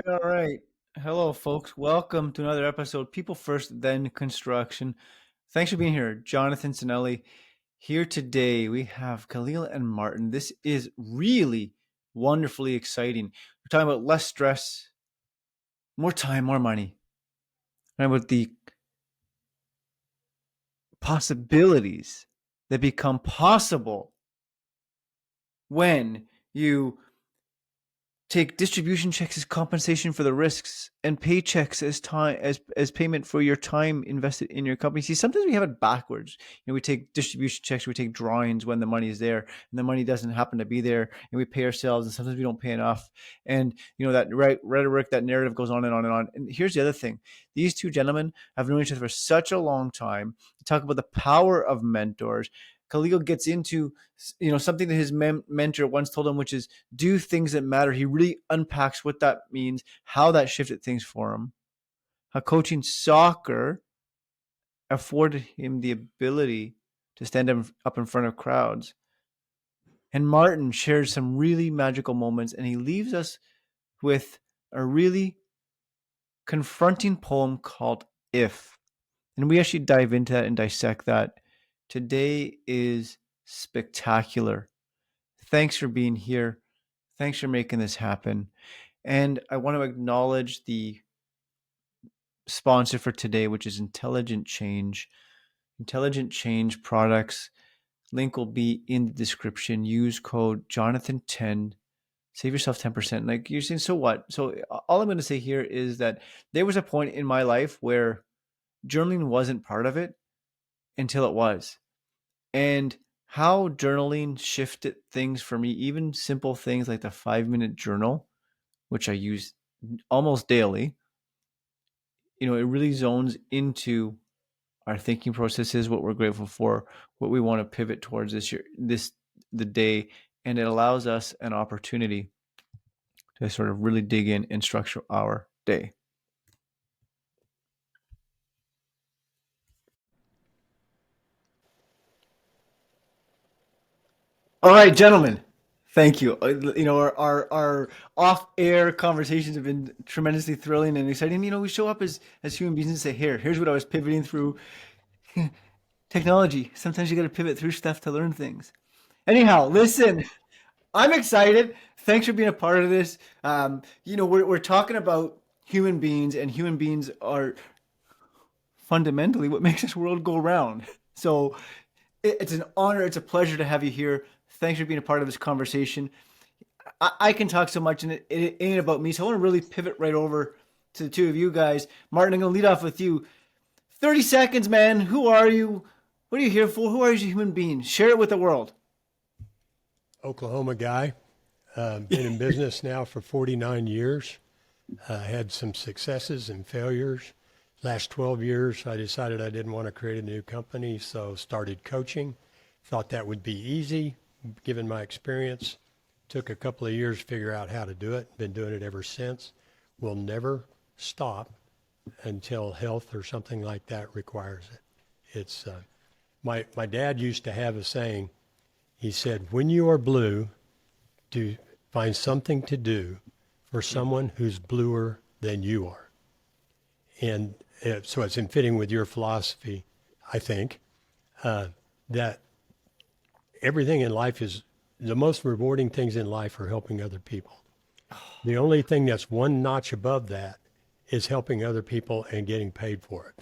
All right. Hello, folks. Welcome to another episode, People First, Then Construction. Thanks for being here. Jonathan Sinelli here today. We have Khalil and Martin. This is really wonderfully exciting. We're talking about less stress, more time, more money, and about the possibilities that become possible when you take distribution checks as compensation for the risks and paychecks as time as payment for your time invested in your company. See, sometimes we have it backwards. We take distribution checks, we take drawings when the money is there, and the money doesn't happen to be there, and we pay ourselves, and sometimes we don't pay enough. And that rhetoric, that narrative goes on and on and on. And here's the other thing: these two gentlemen have known each other for such a long time. To talk about the power of mentors. Khalil gets into something that his mentor once told him, which is do things that matter. He really unpacks what that means, how that shifted things for him, how coaching soccer afforded him the ability to stand up in front of crowds. And Martin shares some really magical moments, and he leaves us with a really confronting poem called If. And we actually dive into that and dissect that. Today is spectacular. Thanks for being here. Thanks for making this happen. And I want to acknowledge the sponsor for today, which is Intelligent Change. Intelligent Change products. Link will be in the description. Use code Jonathan10. Save yourself 10%. Like you're saying, so what? So all I'm going to say here is that there was a point in my life where journaling wasn't part of it until it was. And how journaling shifted things for me, even simple things like the 5-minute journal, which I use almost daily, it really zones into our thinking processes, what we're grateful for, what we want to pivot towards this year, the day, and it allows us an opportunity to sort of really dig in and structure our day. All right, gentlemen. Thank you. Our off-air conversations have been tremendously thrilling and exciting. We show up as human beings and say, here's what I was pivoting through. Technology. Sometimes you got to pivot through stuff to learn things. Anyhow, listen, I'm excited. Thanks for being a part of this. We're talking about human beings, and human beings are fundamentally what makes this world go round. So it's an honor. It's a pleasure to have you here. Thanks for being a part of this conversation. I can talk so much, and it ain't about me. So I want to really pivot right over to the two of you guys. Martin, I'm going to lead off with you. 30 seconds, man. Who are you? What are you here for? Who are you as a human being? Share it with the world. Oklahoma guy. Been in business now for 49 years. Had some successes and failures. Last 12 years, I decided I didn't want to create a new company, so started coaching. Thought that would be easy, given my experience. Took a couple of years to figure out how to do it. Been doing it ever since. Will never stop until health or something like that requires it. It's my dad used to have a saying. He said, when you are blue, do find something to do for someone who's bluer than you are. And so it's in fitting with your philosophy, I think, that everything in life is, the most rewarding things in life are helping other people. The only thing that's one notch above that is helping other people and getting paid for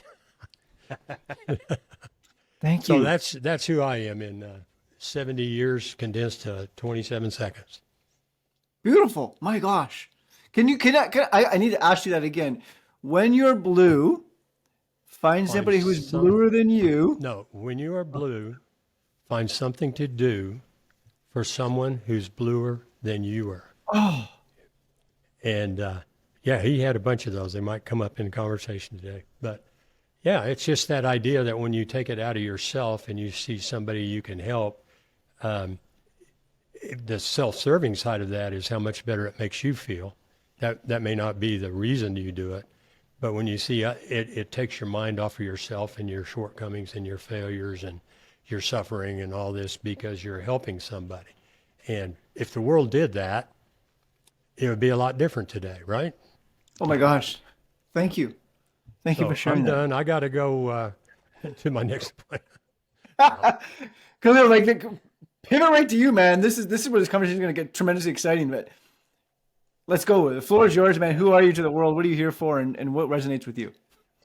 it. Thank So you. that's who I am in 70 years condensed to 27 seconds. Beautiful. My gosh. I need to ask you that again. When you're blue, find somebody who's bluer than you. No, when you are blue, find something to do for someone who's bluer than you are. Oh, And yeah, he had a bunch of those. They might come up in conversation today. But yeah, it's just that idea that when you take it out of yourself and you see somebody you can help, the self-serving side of that is how much better it makes you feel. That may not be the reason you do it, but when you see it takes your mind off of yourself and your shortcomings and your failures and your suffering and all this because you're helping somebody. And if the world did that, it would be a lot different today, right? Oh my gosh. Thank you. Thank you for So I'm sharing that. done. I got to go to my next appointment. Khalil, like pivot right to you, man. This is where this conversation is going to get tremendously exciting. But let's go. The floor is yours, man. Who are you to the world? What are you here for, and what resonates with you?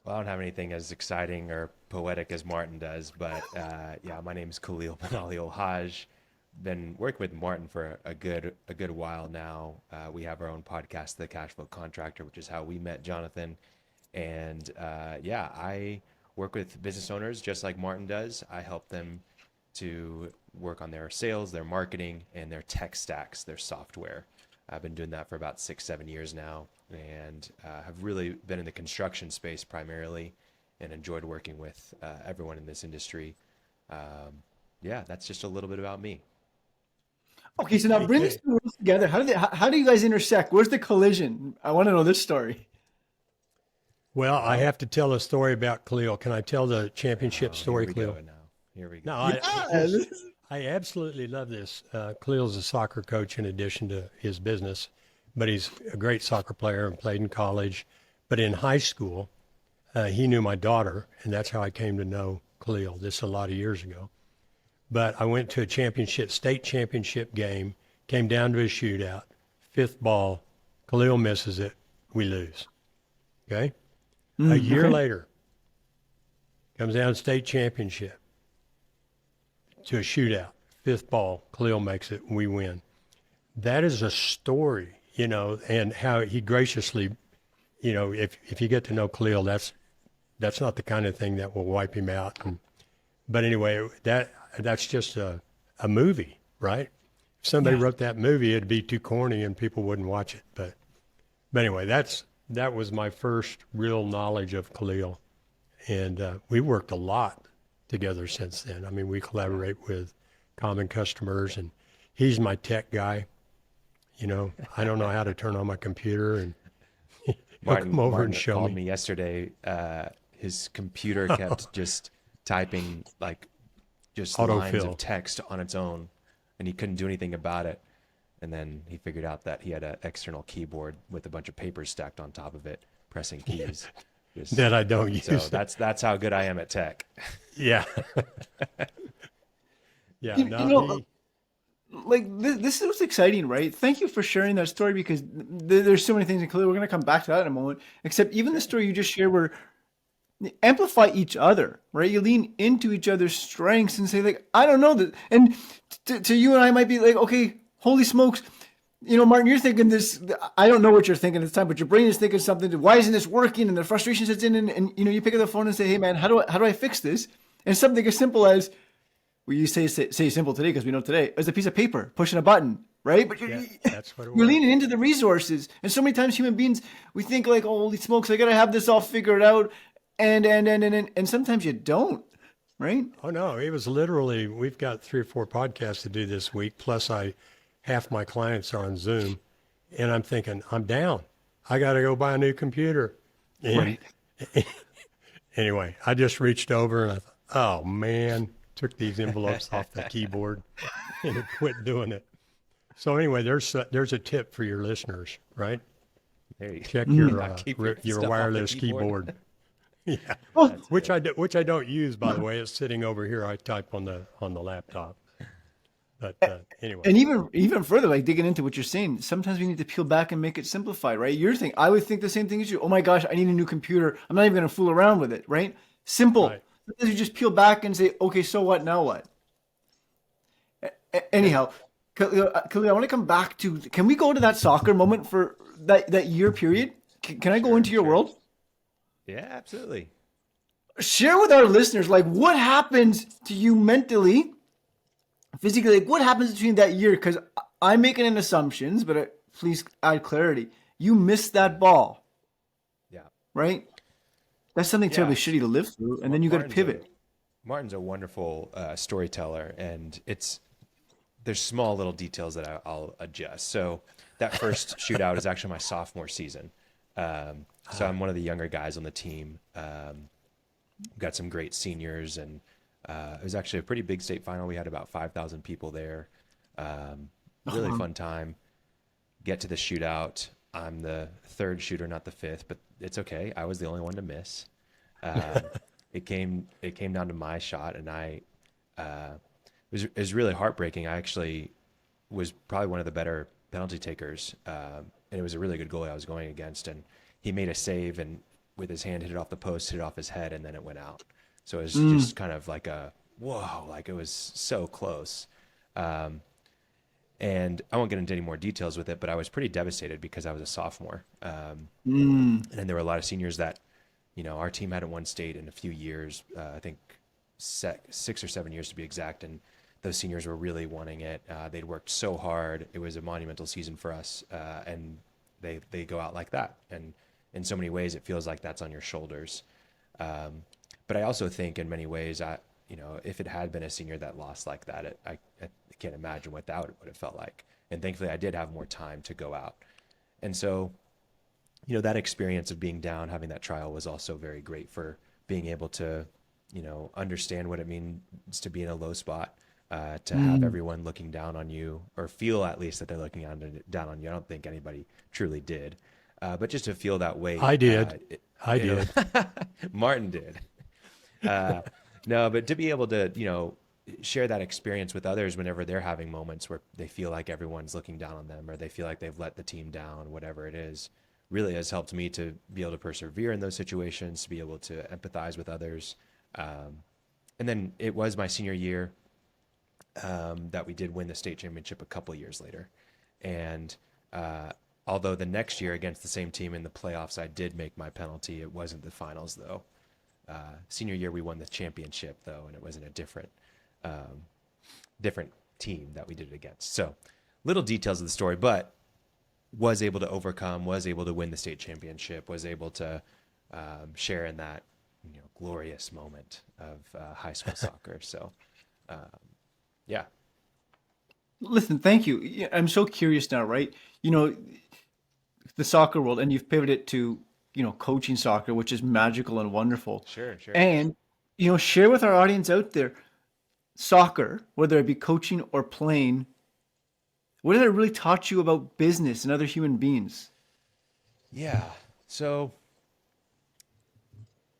Well, I don't have anything as exciting or poetic as Martin does, but yeah, my name is Khalil Benali Haj. Been working with Martin for a good while now. We have our own podcast, The Cashflow Contractor, which is how we met Jonathan. And yeah, I work with business owners just like Martin does. I help them to work on their sales, their marketing, and their tech stacks, their software. I've been doing that for about 6, 7 years now, and have really been in the construction space primarily, and enjoyed working with everyone in this industry. Yeah, that's just a little bit about me. Okay, so now bring these Okay. two worlds together. How do you guys intersect? Where's the collision? I want to know this story. Well, I have to tell a story about Khalil. Can I tell the championship Here story, we Khalil? go now. Here we No, go. Yeah, I absolutely love this. Khalil's a soccer coach in addition to his business, but he's a great soccer player and played in college. But in high school, he knew my daughter, and that's how I came to know Khalil. This a lot of years ago. But I went to a state championship game, came down to a shootout, fifth ball, Khalil misses it, we lose. Okay? A year okay. later, comes down to state championship to a shootout, fifth ball, Khalil makes it, we win. That is a story, and how he graciously, if you get to know Khalil, that's not the kind of thing that will wipe him out. But anyway, that's just a movie, right? If somebody Yeah. wrote that movie, it'd be too corny and people wouldn't watch it. But anyway, that was my first real knowledge of Khalil, and we worked a lot together since then. I mean, we collaborate with common customers, and he's my tech guy. I don't know how to turn on my computer, and he'll come over and Martin show called me. me yesterday. His computer kept just typing like just lines Autofill. of text on its own, and he couldn't do anything about it. And then he figured out that he had an external keyboard with a bunch of papers stacked on top of it, pressing keys. Just, That I don't so use. that's how good I am at tech. Yeah. Yeah. You No, know, like this is what's exciting, right? Thank you for sharing that story because there's so many things in Khalil. We're going to come back to that in a moment. Except even the story you just shared, where amplify each other, right? You lean into each other's strengths and say, like, I don't know that. And to you and I might be like, okay, holy smokes. Martin, you're thinking this. I don't know what you're thinking at the time, but your brain is thinking something. Why isn't this working? And the frustration sets in, and you pick up the phone and say, "Hey, man, how do I fix this?" And something as simple as, well, you say simple today because we know today, as a piece of paper pushing a button, right? But yeah, that's what it you're was. leaning into the resources, and so many times human beings we think like, oh, holy smokes, I gotta have this all figured out, and sometimes you don't, right? Oh no, it was literally. We've got 3 or 4 podcasts to do this week. Plus, half my clients are on Zoom, and I'm thinking I'm down. I got to go buy a new computer. And Right. anyway, I just reached over and I thought, oh man, took these envelopes off the keyboard and quit doing it. So anyway, there's a tip for your listeners, right? There you Check go. your Not keep your your stuff off the wireless keyboard. Yeah, Well, That's which good. which I don't use, by the way. It's sitting over here. I type on the laptop. But anyway, and even further, like digging into what you're saying, sometimes we need to peel back and make it simplified, right? You're thinking, I would think the same thing as you. Oh my gosh, I need a new computer. I'm not even going to fool around with it, right? Simple. right. Sometimes you just peel back and say, okay, so what? Now what? Okay. Anyhow, Khalil, I want to come back to. Can we go to that soccer moment for that year period? Can I go Sure, into your sure. world? Yeah, absolutely. Share with our listeners, like what happens to you mentally, physically? Like what happens between that year? Because I'm making an assumptions, but please add clarity. You missed that ball, Yeah. right? That's something terribly Yeah. shitty to live through, and then you got to Martin's a pivot. Martin's a wonderful storyteller, and there's small little details that I'll adjust. So that first shootout is actually my sophomore season. So I'm one of the younger guys on the team. We've got some great seniors, and it was actually a pretty big state final. We had about 5,000 people there. Really Oh, fun time. Get to the shootout. I'm the third shooter, not the fifth, but it's okay. I was the only one to miss. Um, it came down to my shot, and it was really heartbreaking. I actually was probably one of the better penalty takers, and it was a really good goalie I was going against, and he made a save and with his hand hit it off the post, hit it off his head, and then it went out. So it was Mm. just kind of like a whoa, like it was so close. Um, and I won't get into any more details with it, but I was pretty devastated because I was a sophomore. Mm. And then there were a lot of seniors that, our team hadn't won state in a few years. I think 6 or 7 years to be exact. And those seniors were really wanting it. They'd worked so hard. It was a monumental season for us. And they go out like that. And in so many ways, it feels like that's on your shoulders. But I also think in many ways, if it had been a senior that lost like that, I can't imagine what that would have felt like. And thankfully, I did have more time to go out. And so, that experience of being down, having that trial was also very great for being able to, understand what it means to be in a low spot, to have Mm. everyone looking down on you, or feel at least that they're looking down on you. I don't think anybody truly did. But just to feel that weight, I did. I did. Martin did. Uh, no, but to be able to, share that experience with others whenever they're having moments where they feel like everyone's looking down on them or they feel like they've let the team down, whatever it is, really has helped me to be able to persevere in those situations, to be able to empathize with others. And then it was my senior year that we did win the state championship a couple years later. And although the next year against the same team in the playoffs, I did make my penalty. It wasn't the finals though. Senior year, we won the championship though, and it was in a different team that we did it against. So little details of the story, but was able to overcome, was able to win the state championship, was able to share in that glorious moment of high school soccer. So yeah, Listen, thank you. Yeah, I'm so curious now, right? You know, the soccer world, and you've pivoted to, coaching soccer, which is magical and wonderful. sure, sure. And, share with our audience out there, soccer, whether it be coaching or playing, what has it really taught you about business and other human beings? Yeah. So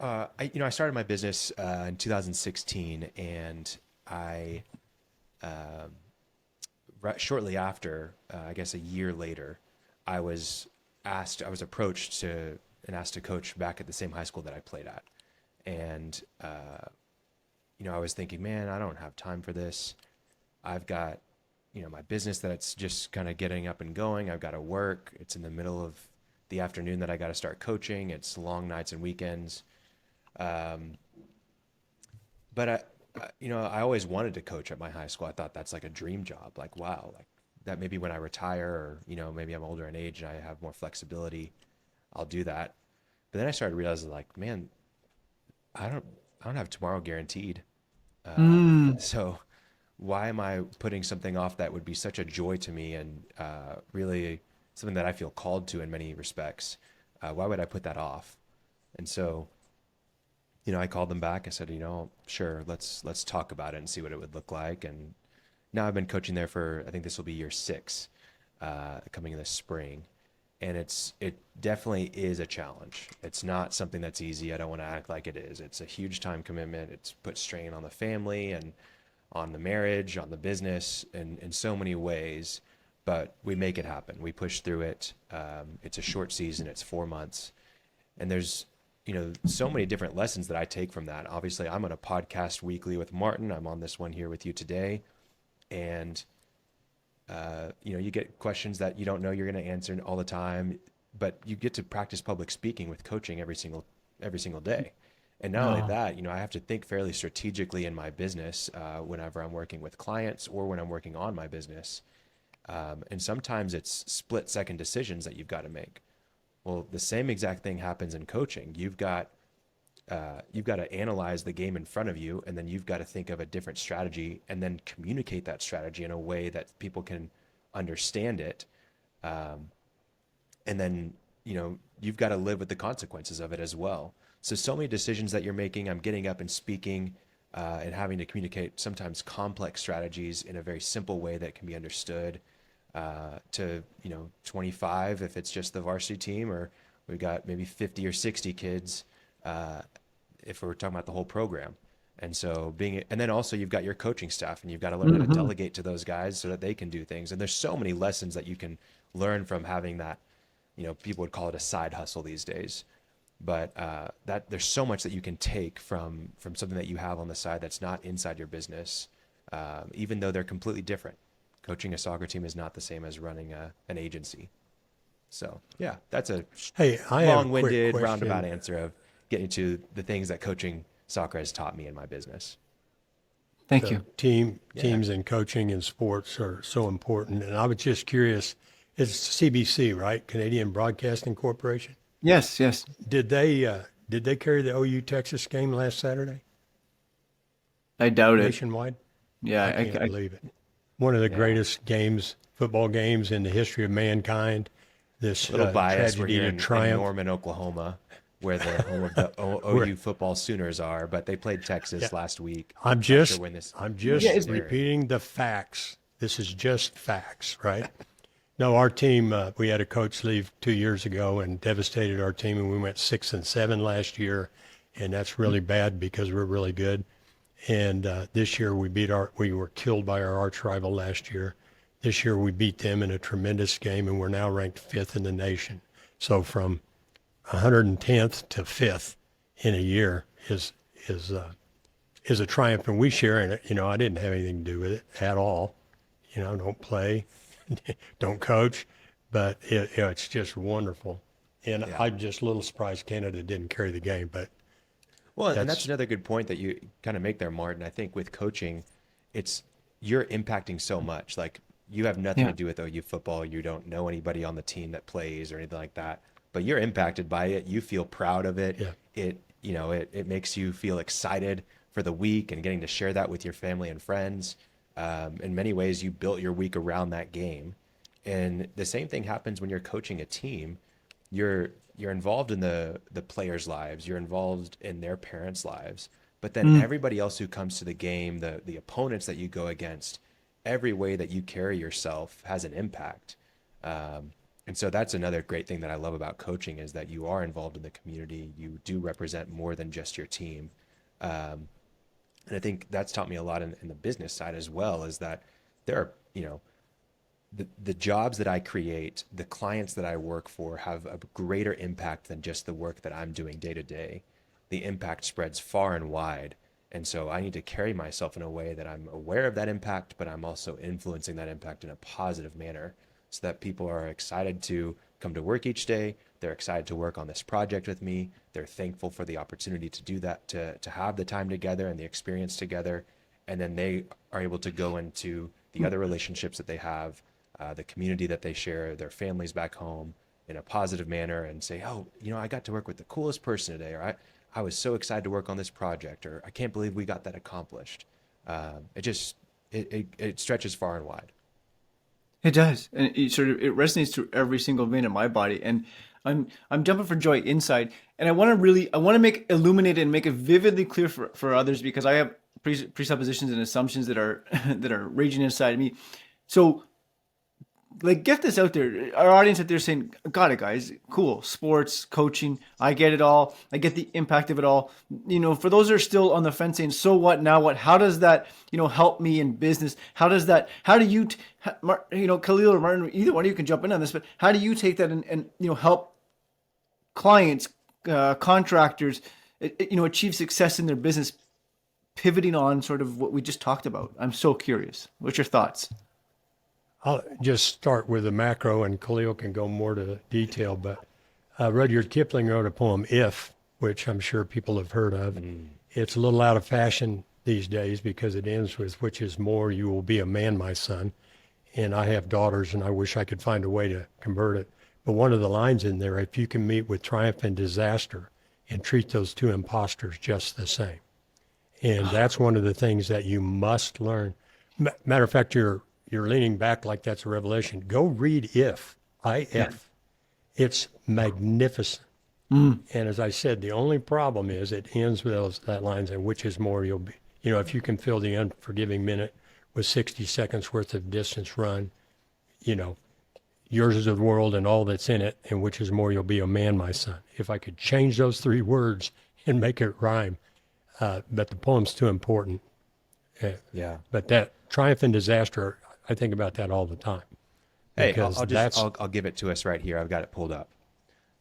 I started my business in 2016, and I shortly after, I guess a year later, I was approached to and asked to coach back at the same high school that I played at, and I was thinking, man, I don't have time for this. I've got my business that's just kind of getting up and going. I've got to work. It's in the middle of the afternoon that I got to start coaching. It's long nights and weekends. Um, but I always wanted to coach at my high school. I thought that's like a dream job. Like, wow, like that maybe when I retire or, maybe I'm older in age and I have more flexibility, I'll do that. But then I started realizing like, man, I don't, I don't have tomorrow guaranteed. Mm. So why am I putting something off that would be such a joy to me and really something that I feel called to in many respects? Why would I put that off? And so I called them back. I said, sure, let's talk about it and see what it would look like. And now I've been coaching there for I think this will be year 6, coming in the spring, and it definitely is a challenge. It's not something that's easy. I don't want to act like it is. It's a huge time commitment. It's put strain on the family and on the marriage, on the business, and in so many ways. But we make it happen. We push through it. It's a short season. It's 4 months, and there's so many different lessons that I take from that. Obviously, I'm on a podcast weekly with Martin. I'm on this one here with you today, and you get questions that you don't know you're going to answer all the time, but you get to practice public speaking with coaching every single day. And not only Oh. that, I have to think fairly strategically in my business whenever I'm working with clients or when I'm working on my business. And sometimes it's split second decisions that you've got to make. Well, the same exact thing happens in coaching. You've got to analyze the game in front of you, and then you've got to think of a different strategy, and then communicate that strategy in a way that people can understand it. And then you've got to live with the consequences of it as well. So many decisions that you're making. I'm getting up and speaking, and having to communicate sometimes complex strategies in a very simple way that can be understood. to 25 if it's just the varsity team, or we've got maybe 50 or 60 kids if we're talking about the whole program. And so and then also you've got your coaching staff, and you've got to learn how to delegate to those guys so that they can do things. And there's so many lessons that you can learn from having that, people would call it a side hustle these days. But that there's so much that you can take from something that you have on the side that's not inside your business, even though they're completely different. Coaching a soccer team is not the same as running an agency. So yeah, that's a long-winded, roundabout answer of getting to the things that coaching soccer has taught me in my business. Thank you. Teams and coaching and sports are so important. And I was just curious, it's CBC, right? Canadian Broadcasting Corporation? Yes. Did they carry the OU Texas game last Saturday? I doubt it. Nationwide? Yeah, I can't believe it. One of the greatest football games in the history of mankind. This little bias. Tragedy We're to in triumph. Norman, Oklahoma, where the home of the OU football Sooners are, but they played Texas last week. I'm just repeating the facts. This is just facts, right? No, our team, we had a coach leave 2 years ago and devastated our team, and we went 6-7 last year, and that's really bad because we're really good. And this year we were killed by our arch rival last year. This year we beat them in a tremendous game, and we're now ranked 5th in the nation. So from 110th to 5th in a year is a triumph, and we share in it. I didn't have anything to do with it at all. Don't play, don't coach, but it's just wonderful. And I'm just a little surprised Canada didn't carry the game, but. Well, and that's another good point that you kind of make there, Martin. I think with coaching, you're impacting so much. Like, you have nothing to do with OU football. You don't know anybody on the team that plays or anything like that, but you're impacted by it. You feel proud of it. Yeah. It makes you feel excited for the week and getting to share that with your family and friends. In many ways, you built your week around that game. And the same thing happens when you're coaching a team. You're involved in the players' lives. You're involved in their parents' lives. But then everybody else who comes to the game, the opponents that you go against, every way that you carry yourself has an impact. And so that's another great thing that I love about coaching, is that you are involved in the community. You do represent more than just your team. And I think that's taught me a lot in the business side as well, is that there are, the jobs that I create, the clients that I work for have a greater impact than just the work that I'm doing day to day. The impact spreads far and wide. And so I need to carry myself in a way that I'm aware of that impact, but I'm also influencing that impact in a positive manner, so that people are excited to come to work each day. They're excited to work on this project with me. They're thankful for the opportunity to do that, to have the time together and the experience together. And then they are able to go into the other relationships that they have, the community that they share, their families back home, in a positive manner, and say, oh, I got to work with the coolest person today, or I was so excited to work on this project, or I can't believe we got that accomplished. It stretches far and wide. It does, and it resonates through every single vein of my body, and I'm jumping for joy inside, and I want to make illuminate it and make it vividly clear for others, because I have presuppositions and assumptions that are that are raging inside me. So, get this out there. Our audience out there saying, got it, guys. Cool. Sports, coaching. I get it all. I get the impact of it all. For those that are still on the fence saying, so what, now what? How does that, help me in business? How do you, Khalil or Martin, either one of you can jump in on this, but how do you take that and help clients, contractors, achieve success in their business, pivoting on sort of what we just talked about? I'm so curious. What's your thoughts? I'll just start with the macro, and Khalil can go more to detail. But Rudyard Kipling wrote a poem, If, which I'm sure people have heard of. It's a little out of fashion these days because it ends with, which is more, you will be a man, my son. And I have daughters, and I wish I could find a way to convert it. But one of the lines in there, if you can meet with triumph and disaster and treat those two imposters just the same. And that's one of the things that you must learn. Matter of fact, you're leaning back like that's a revelation. Go read If, I-F. Yeah. It's magnificent. And as I said, the only problem is it ends with that lines, and which is more you'll be, if you can fill the unforgiving minute with 60 seconds worth of distance run, you know, yours is the world and all that's in it, and which is more, you'll be a man, my son. If I could change those three words and make it rhyme, but the poem's too important. Yeah. But that triumph and disaster, I think about that all the time. Hey, Because I'll give it to us right here. I've got it pulled up.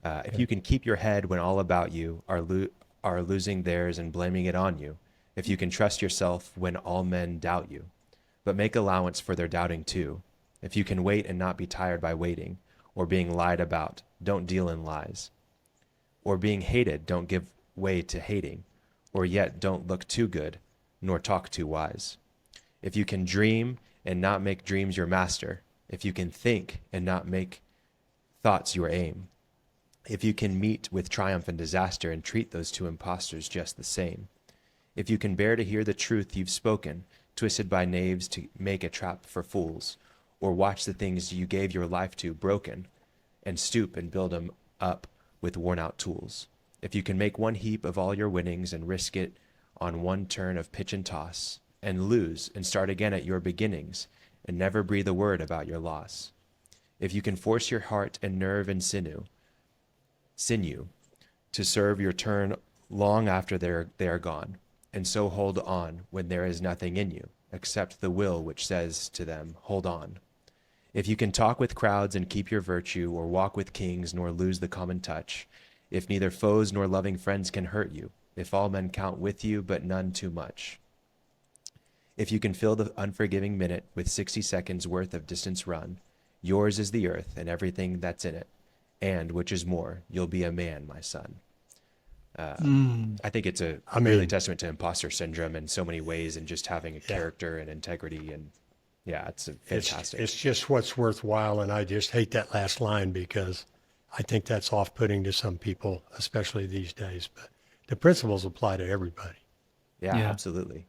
If you can keep your head when all about you are losing theirs and blaming it on you, if you can trust yourself when all men doubt you, but make allowance for their doubting too, if you can wait and not be tired by waiting, or being lied about, don't deal in lies, or being hated, don't give way to hating, or yet don't look too good, nor talk too wise. If you can dream and not make dreams your master, if you can think and not make thoughts your aim, if you can meet with triumph and disaster and treat those two impostors just the same, if you can bear to hear the truth you've spoken, twisted by knaves to make a trap for fools, or watch the things you gave your life to broken, and stoop and build 'em up with worn-out tools, if you can make one heap of all your winnings and risk it on one turn of pitch and toss, and lose and start again at your beginnings, and never breathe a word about your loss, if you can force your heart and nerve and sinew to serve your turn long after they are gone, and so hold on when there is nothing in you except the will which says to them, hold on. If you can talk with crowds and keep your virtue, or walk with kings nor lose the common touch, if neither foes nor loving friends can hurt you, if all men count with you but none too much, if you can fill the unforgiving minute with 60 seconds worth of distance run, yours is the earth and everything that's in it, and, which is more, you'll be a man, my son. I think it's really testament to imposter syndrome in so many ways, and just having a character and integrity, and yeah, it's fantastic. It's just what's worthwhile, and I just hate that last line because I think that's off-putting to some people, especially these days. But the principles apply to everybody. Yeah, absolutely.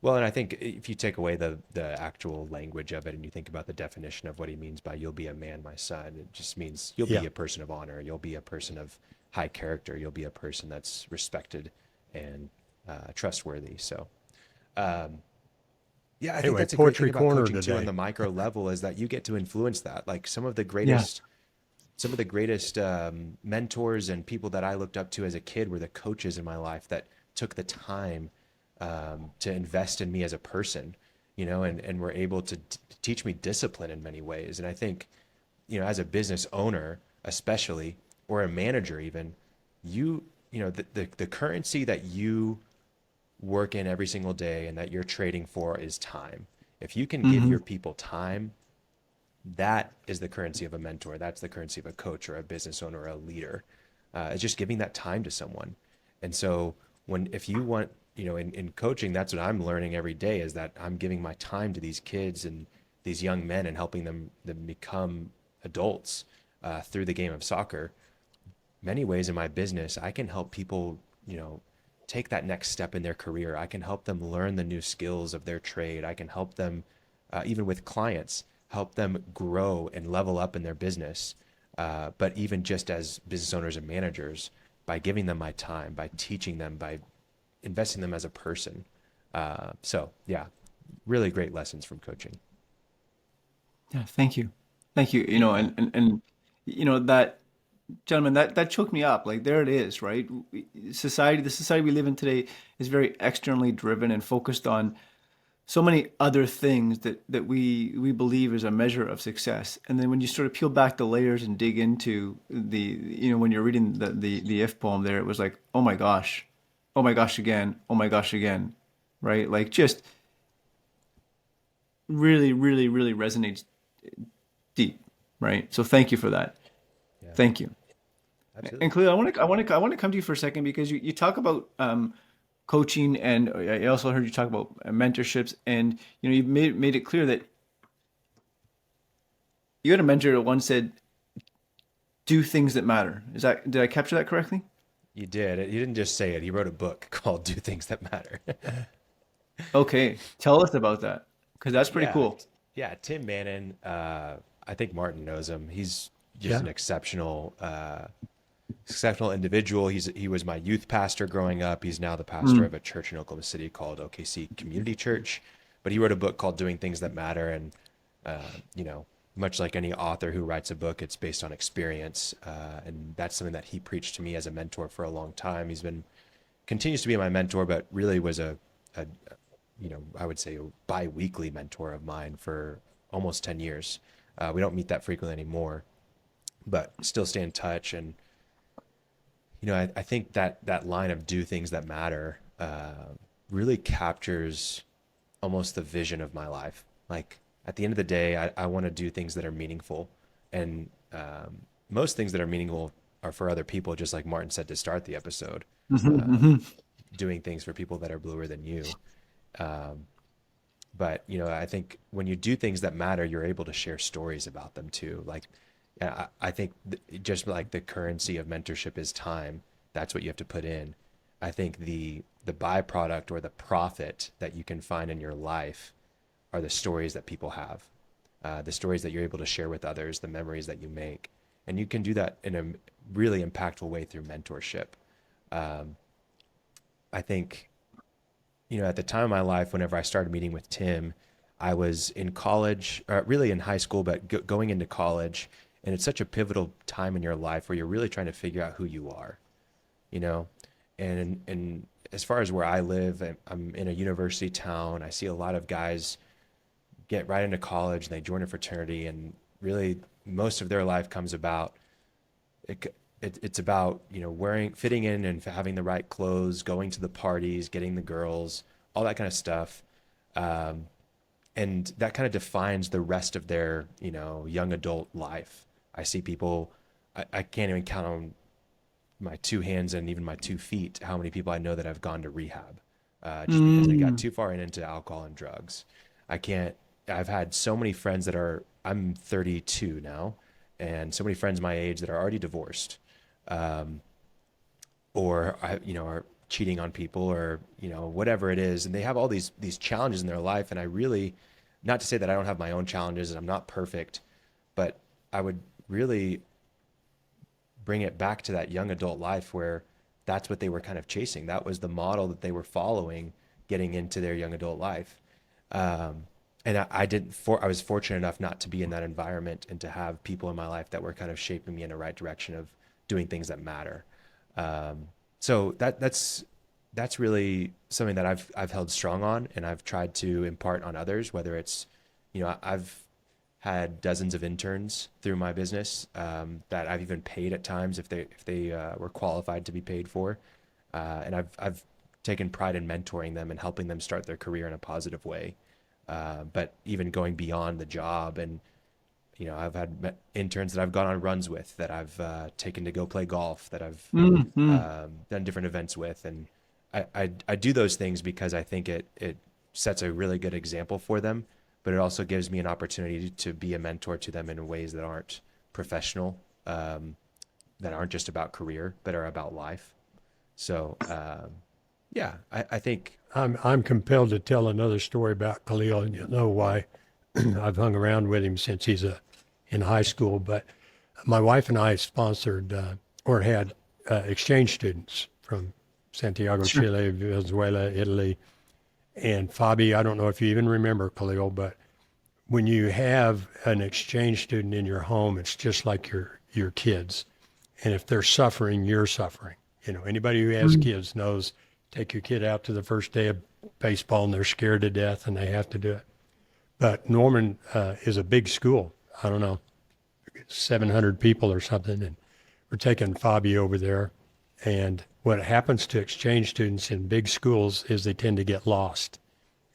Well, and I think if you take away the actual language of it and you think about the definition of what he means by "you'll be a man, my son," it just means you'll be a person of honor. You'll be a person of high character. You'll be a person that's respected and trustworthy. So, yeah, I think that's a great thing about coaching too on the micro level, is that you get to influence that. Like some of the greatest mentors and people that I looked up to as a kid were the coaches in my life that took the time to invest in me as a person, and were able to teach me discipline in many ways. And I think, as a business owner, especially, or a manager even, the currency that you work in every single day and that you're trading for is time. If you can give your people time, that is the currency of a mentor. That's the currency of a coach or a business owner or a leader. It's just giving that time to someone. And so if you want, in coaching, that's what I'm learning every day, is that I'm giving my time to these kids and these young men and helping them become adults through the game of soccer. Many ways in my business, I can help people, take that next step in their career. I can help them learn the new skills of their trade. I can help them, even with clients, help them grow and level up in their business. But even just as business owners and managers, by giving them my time, by teaching them, by investing them as a person. So yeah, really great lessons from coaching. Yeah, thank you. Thank you. And that gentlemen, that choked me up. Like there it is, right? The society we live in today is very externally driven and focused on so many other things that we believe is a measure of success. And then when you sort of peel back the layers and dig into when you're reading the if poem there, it was like, oh my gosh again, oh my gosh again, right? Like just really, really, really resonates deep, right? So thank you for that. Yeah, Thank you. absolutely. And Khalil, I want to come to you for a second because you talk about coaching, and I also heard you talk about mentorships, and you made it clear that you had a mentor that once said, "Do things that matter." Did I capture that correctly? You did. He didn't just say it. He wrote a book called "Do Things That Matter." Okay, tell us about that because that's pretty Yeah, cool. yeah. Tim Mannon. I think Martin knows him. He's just an exceptional individual. He was my youth pastor growing up. He's now the pastor of a church in Oklahoma City called OKC Community Church. But he wrote a book called "Doing Things That Matter," and much like any author who writes a book, it's based on experience. And that's something that he preached to me as a mentor for a long time. Continues to be my mentor, but really was a I would say a bi-weekly mentor of mine for almost 10 years. We don't meet that frequently anymore, but still stay in touch. And, I think that line of do things that matter really captures almost the vision of my life. Like at the end of the day, I want to do things that are meaningful. And most things that are meaningful are for other people, just like Martin said to start the episode. Doing things for people that are bluer than you. But I think when you do things that matter, you're able to share stories about them too. Like, I think just like the currency of mentorship is time. That's what you have to put in. I think the byproduct or the profit that you can find in your life are the stories that people have, the stories that you're able to share with others, the memories that you make, and you can do that in a really impactful way through mentorship. I think, at the time of my life, whenever I started meeting with Tim, I was in college, really in high school, but going into college. And it's such a pivotal time in your life where you're really trying to figure out who you are, and as far as where I live, I'm in a university town. I see a lot of guys get right into college and they join a fraternity, and really most of their life comes about, it's about, fitting in and having the right clothes, going to the parties, getting the girls, all that kind of stuff. And that kind of defines the rest of their, young adult life. I see people, I can't even count on my two hands and even my 2 feet how many people I know that have gone to rehab just because they got too far into alcohol and drugs. I've had so many friends I'm 32 now, and so many friends my age that are already divorced, or are cheating on people, or whatever it is, and they have all these challenges in their life. And I really, not to say that I don't have my own challenges and I'm not perfect, but I would really bring it back to that young adult life where that's what they were kind of chasing. That was the model that they were following getting into their young adult life. And I was fortunate enough not to be in that environment and to have people in my life that were kind of shaping me in the right direction of doing things that matter. So that's really something that I've held strong on, and I've tried to impart on others, whether it's, I've had dozens of interns through my business that I've even paid at times if they were qualified to be paid for. And I've taken pride in mentoring them and helping them start their career in a positive way. But even going beyond the job, and I've had interns that I've gone on runs with, that I've taken to go play golf, that I've done different events with, and I do those things because I think it sets a really good example for them, but it also gives me an opportunity to be a mentor to them in ways that aren't professional, that aren't just about career, but are about life. So I think I'm compelled to tell another story about Khalil, and you'll know why. I've hung around with him since he's in high school. But my wife and I sponsored or had exchange students from Santiago, Sure. Chile, Venezuela, Italy, and Fabi. I don't know if you even remember Khalil, but when you have an exchange student in your home, it's just like your kids. And if they're suffering, you're suffering. Anybody who has kids knows. Take your kid out to the first day of baseball and they're scared to death and they have to do it. But Norman is a big school. I don't know, 700 people or something. And we're taking Fabi over there. And what happens to exchange students in big schools is they tend to get lost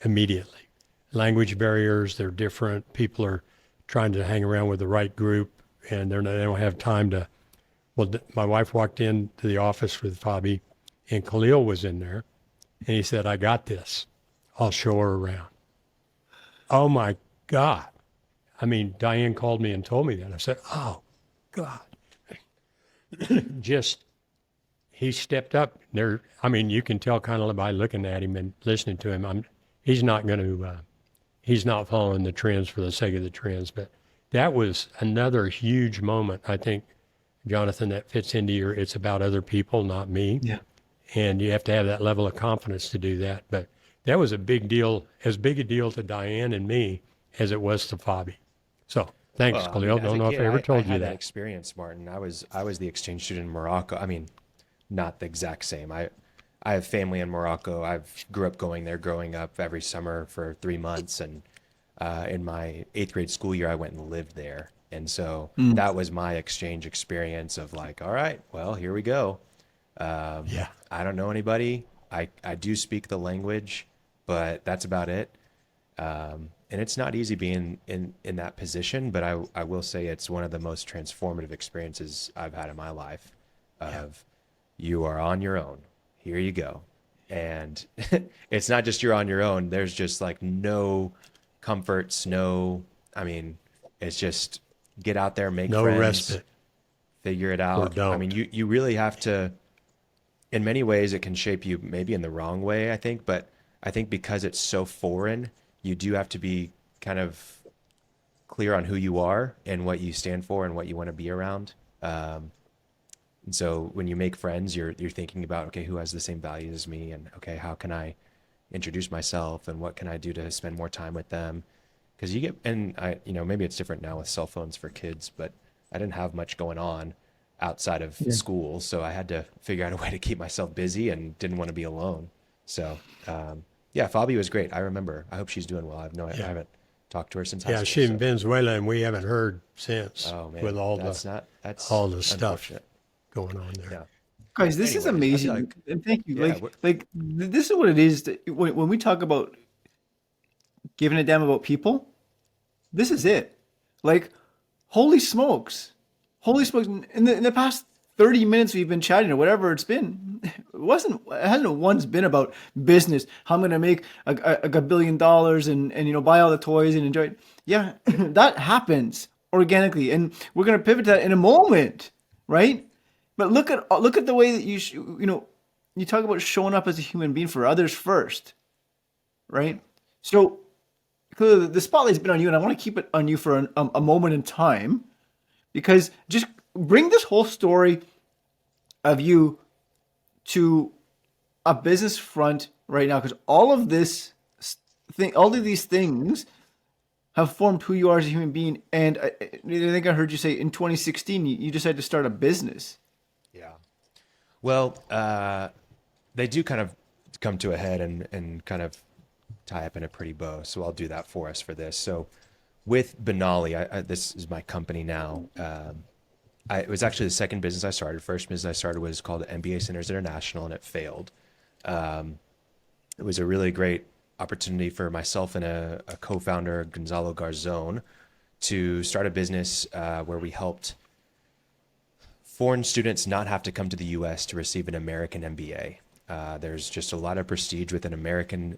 immediately. Language barriers, they're different. People are trying to hang around with the right group, and they don't have time to. Well, my wife walked into the office with Fabi, and Khalil was in there, and he said, "I got this. I'll show her around." Oh my God. I mean, Diane called me and told me that. I said, "Oh God." He stepped up there. I mean, you can tell kind of by looking at him and listening to him, he's not following the trends for the sake of the trends. But that was another huge moment, I think, Jonathan, that fits into it's about other people, not me. Yeah. And you have to have that level of confidence to do that. But that was a big deal, as big a deal to Diane and me as it was to Fabi. So Thanks, Well, I mean, Khalil. as Don't a know if kid, I ever I told you had that that. experience, Martin. I was the exchange student in Morocco. I mean, not the exact same. I have family in Morocco. I've grew up going there growing up every summer for 3 months, and in my eighth grade school year, I went and lived there. And so Mm. that was my exchange experience of like, all right, well, here we go. Yeah. I don't know anybody. I do speak the language, but that's about it. And it's not easy being in that position, but I will say it's one of the most transformative experiences I've had in my life Yeah. of you are on your own. Here you go. And it's not just you're on your own. There's just like no comforts, no, I mean, it's just get out there, make No friends, respite figure it or out. I mean, don't. you really have to, in many ways, it can shape you maybe in the wrong way, I think, but I think because it's so foreign, you do have to be kind of clear on who you are and what you stand for and what you want to be around. And so when you make friends, you're thinking about, okay, who has the same values as me, and okay, how can I introduce myself, and what can I do to spend more time with them? Because you get, and I, maybe it's different now with cell phones for kids, but I didn't have much going on outside of Yeah. school, so I had to figure out a way to keep myself busy and didn't want to be alone. So, yeah, Fabi was great. I remember. I hope she's doing well. I Yeah. haven't talked to her since high Yeah, school. she's in So, Venezuela, and we haven't heard since oh with man, that's all the stuff unfortunate. going on there. Yeah. Guys, this is Anyways, I feel amazing, like, and thank you. yeah, This is what it is. When we talk about giving a damn about people, this is it. Like, holy smokes, holy smokes! In the past 30 minutes we've been chatting or whatever it's been, it hasn't once been about business. How I'm gonna make a $1 billion and buy all the toys and enjoy it. Yeah, that happens organically, and we're gonna pivot to that in a moment, right? But look at the way that you talk about showing up as a human being for others first, right? So clearly the spotlight's been on you, and I want to keep it on you for a moment in time because just bring this whole story of you to a business front right now because all of these things have formed who you are as a human being. And I think I heard you say in 2016 you decided to start a business. yeah. Well, they do kind of come to a head and kind of tie up in a pretty bow. So I'll do that for us for this. So with Benali, this is my company now. It was actually the second business I started. First business I started was called MBA Centers International, and it failed. It was a really great opportunity for myself and a co-founder, Gonzalo Garzon, to start a business where we helped foreign students not have to come to the U.S. to receive an American MBA. There's just a lot of prestige with an American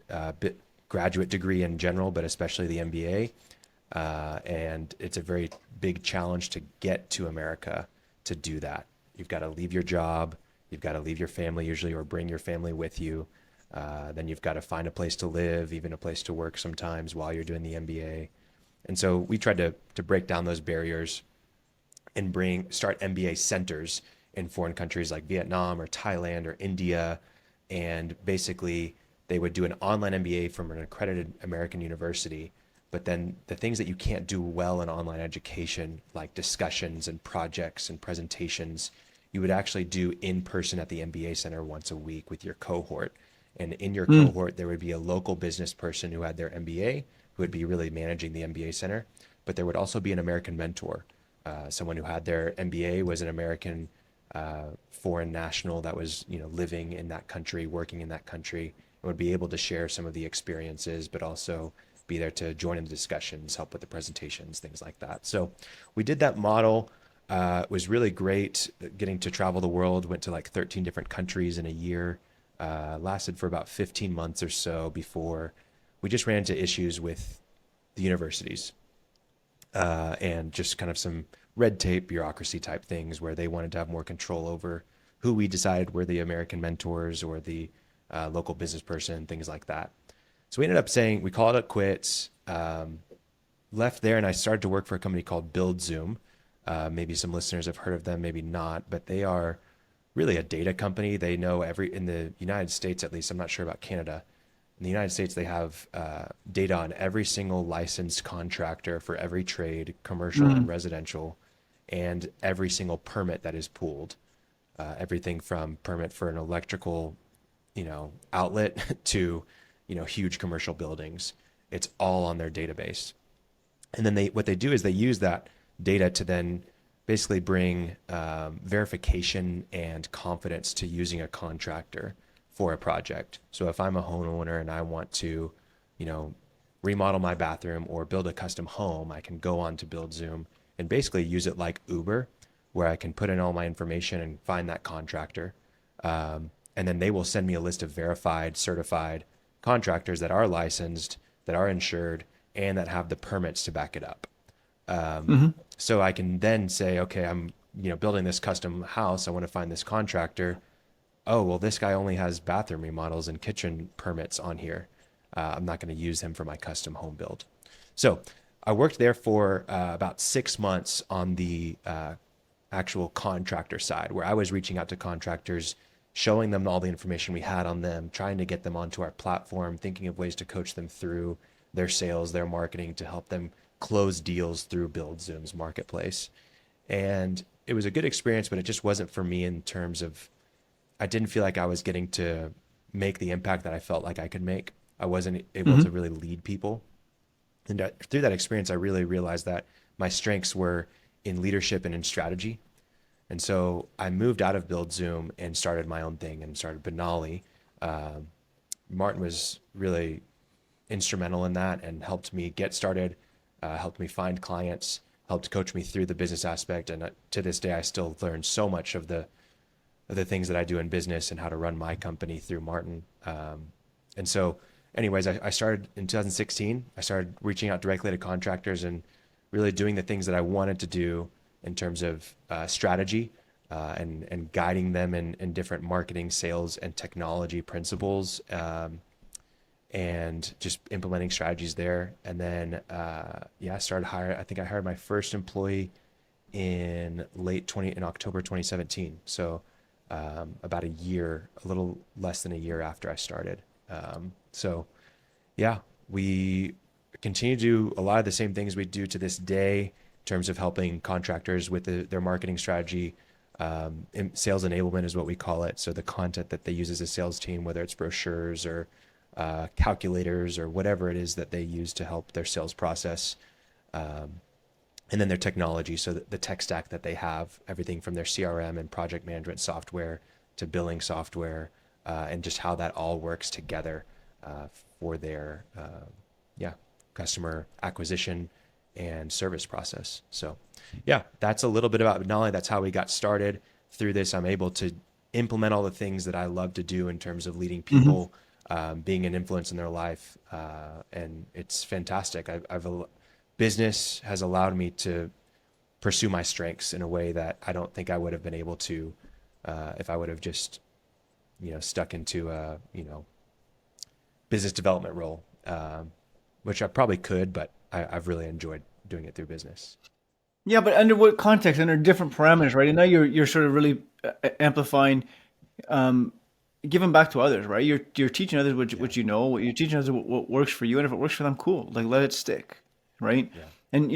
graduate degree in general, but especially the MBA. And it's a very big challenge to get to America to do that. You've got to leave your job. You've got to leave your family usually, or bring your family with you. Then you've got to find a place to live, even a place to work sometimes while you're doing the MBA. And so we tried to break down those barriers and start MBA centers in foreign countries like Vietnam or Thailand or India. And basically they would do an online MBA from an accredited American university. But then the things that you can't do well in online education, like discussions and projects and presentations, you would actually do in person at the MBA center once a week with your cohort. And in your Mm. cohort, there would be a local business person who had their MBA, who would be really managing the MBA center. But there would also be an American mentor, someone who had their MBA, was an American foreign national that was living in that country, working in that country, and would be able to share some of the experiences, but also be there to join in the discussions, help with the presentations, things like that. So we did that model. It was really great getting to travel the world, went to like 13 different countries in a year, lasted for about 15 months or so before we just ran into issues with the universities and just kind of some red tape, bureaucracy type things where they wanted to have more control over who we decided were the American mentors or the local business person, things like that. So we ended up saying, we called it quits, left there, and I started to work for a company called Build Zoom. Maybe some listeners have heard of them, maybe not, but they are really a data company. They know in the United States, at least, I'm not sure about Canada, In the United States, they have data on every single licensed contractor for every trade, commercial and residential, and every single permit that is pooled. Everything from permit for an electrical, outlet to, huge commercial buildings. It's all on their database. And then what they do is they use that data to then basically bring verification and confidence to using a contractor for a project. So if I'm a homeowner and I want to, remodel my bathroom or build a custom home, I can go on to BuildZoom and basically use it like Uber, where I can put in all my information and find that contractor. And then they will send me a list of verified, certified contractors that are licensed, that are insured, and that have the permits to back it up. So I can then say, okay, I'm building this custom house. I want to find this contractor. Oh, well, this guy only has bathroom remodels and kitchen permits on here. I'm not going to use him for my custom home build. So I worked there for about 6 months on the actual contractor side, where I was reaching out to contractors, showing them all the information we had on them, trying to get them onto our platform, thinking of ways to coach them through their sales, their marketing, to help them close deals through BuildZoom's marketplace. And it was a good experience, but it just wasn't for me in terms of, I didn't feel like I was getting to make the impact that I felt like I could make. I wasn't able to really lead people. And through that experience, I really realized that my strengths were in leadership and in strategy. And so I moved out of BuildZoom and started my own thing and started Benali. Martin was really instrumental in that and helped me get started, helped me find clients, helped coach me through the business aspect. And to this day, I still learn so much of the things that I do in business and how to run my company through Martin. And so anyways, I started in 2016. I started reaching out directly to contractors and really doing the things that I wanted to do in terms of strategy and guiding them in different marketing, sales, and technology principles, and just implementing strategies there. And then, I started hiring. I think I hired my first employee in October 2017. So about a little less than a year after I started. We continue to do a lot of the same things we do to this day in terms of helping contractors with their marketing strategy. Sales enablement is what we call it. So the content that they use as a sales team, whether it's brochures or calculators or whatever it is that they use to help their sales process. And then their technology, so the tech stack that they have, everything from their CRM and project management software to billing software, and just how that all works together for their customer acquisition and service process. So that's a little bit about Benali. That's how we got started. Through this, I'm able to implement all the things that I love to do in terms of leading people, being an influence in their life. And it's fantastic. Business has allowed me to pursue my strengths in a way that I don't think I would have been able to if I would have just, stuck into a, business development role, which I probably could, but I've really enjoyed doing it through business. Yeah, but under what context? Under different parameters, right? And now you're sort of really amplifying, giving back to others, right? You're teaching others what you know. You're teaching others what works for you, and if it works for them, cool. Like let it stick, right? Yeah. And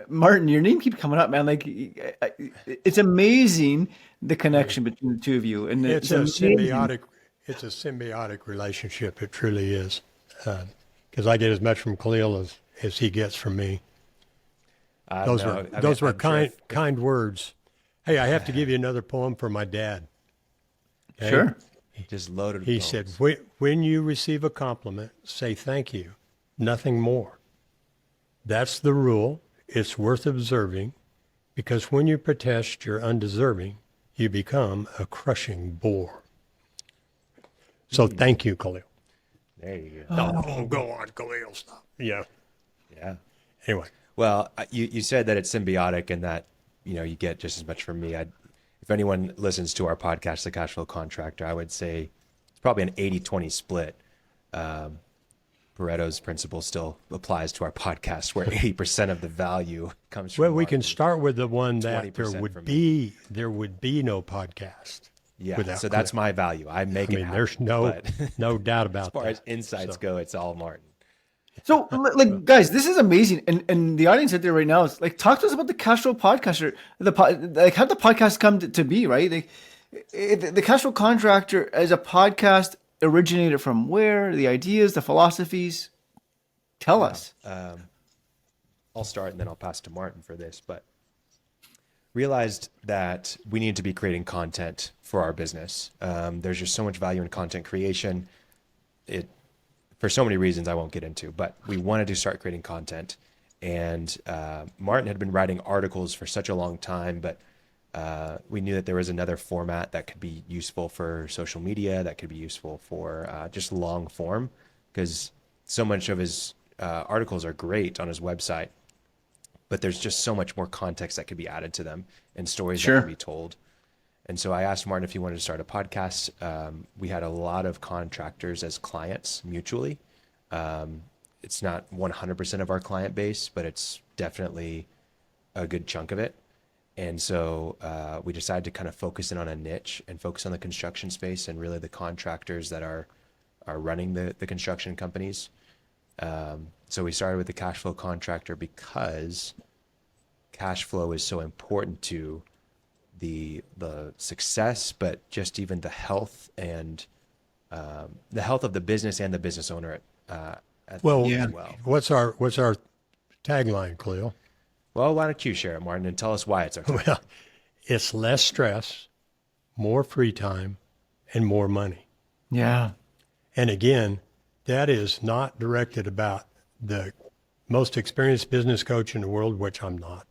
Martin, your name keeps coming up, man. Like it's amazing the connection between the two of you, and It's a symbiotic. It's a symbiotic relationship. It truly is, because I get as much from Khalil as he gets from me. Those were kind words. Hey, I have to give you another poem for my dad. Okay? Sure. Just loaded. He said, "When you receive a compliment, say thank you, nothing more. That's the rule. It's worth observing, because when you protest you're undeserving, you become a crushing bore." So thank you, Khalil. There you go. Oh, go on, Khalil. Stop. Yeah. Yeah. Anyway. Well, you said that it's symbiotic and that, you get just as much from me. If anyone listens to our podcast, The Cashflow Contractor, I would say it's probably an 80-20 split. Pareto's principle still applies to our podcast, where 80% of the value comes from. Well, we can start with the one that there would be no podcast. Yeah, without so that's Khalil. my value. I make I it mean, happen. there's But no doubt as about far as that. insights So, go, it's all Martin. So, like, guys, this is amazing, and the audience out there right now is like, talk to us about the cash flow podcast, or like how the podcast come to be, right? Like, the cash flow contractor as a podcast originated from where? The ideas, the philosophies. Tell Yeah, us. I'll start and then I'll pass to Martin for this. But realized that we needed to be creating content for our business. There's just so much value in content creation. It for so many reasons I won't get into, but we wanted to start creating content. And Martin had been writing articles for such a long time, but we knew that there was another format that could be useful for social media, that could be useful for just long form, because so much of his articles are great on his website, but there's just so much more context that could be added to them and stories that can be told. And so I asked Martin if he wanted to start a podcast. We had a lot of contractors as clients mutually. It's not 100% of our client base, but it's definitely a good chunk of it. And so we decided to kind of focus in on a niche and focus on the construction space and really the contractors that are running the construction companies. So we started with the cash flow contractor because cash flow is so important to the success, but just even the health and the health of the business and the business owner as well. what's our tagline, Khalil? Well, why don't you share it, Martin, and tell us why it's our time. Well, it's less stress, more free time, and more money. Yeah. And again, that is not directed about the most experienced business coach in the world, which I'm not,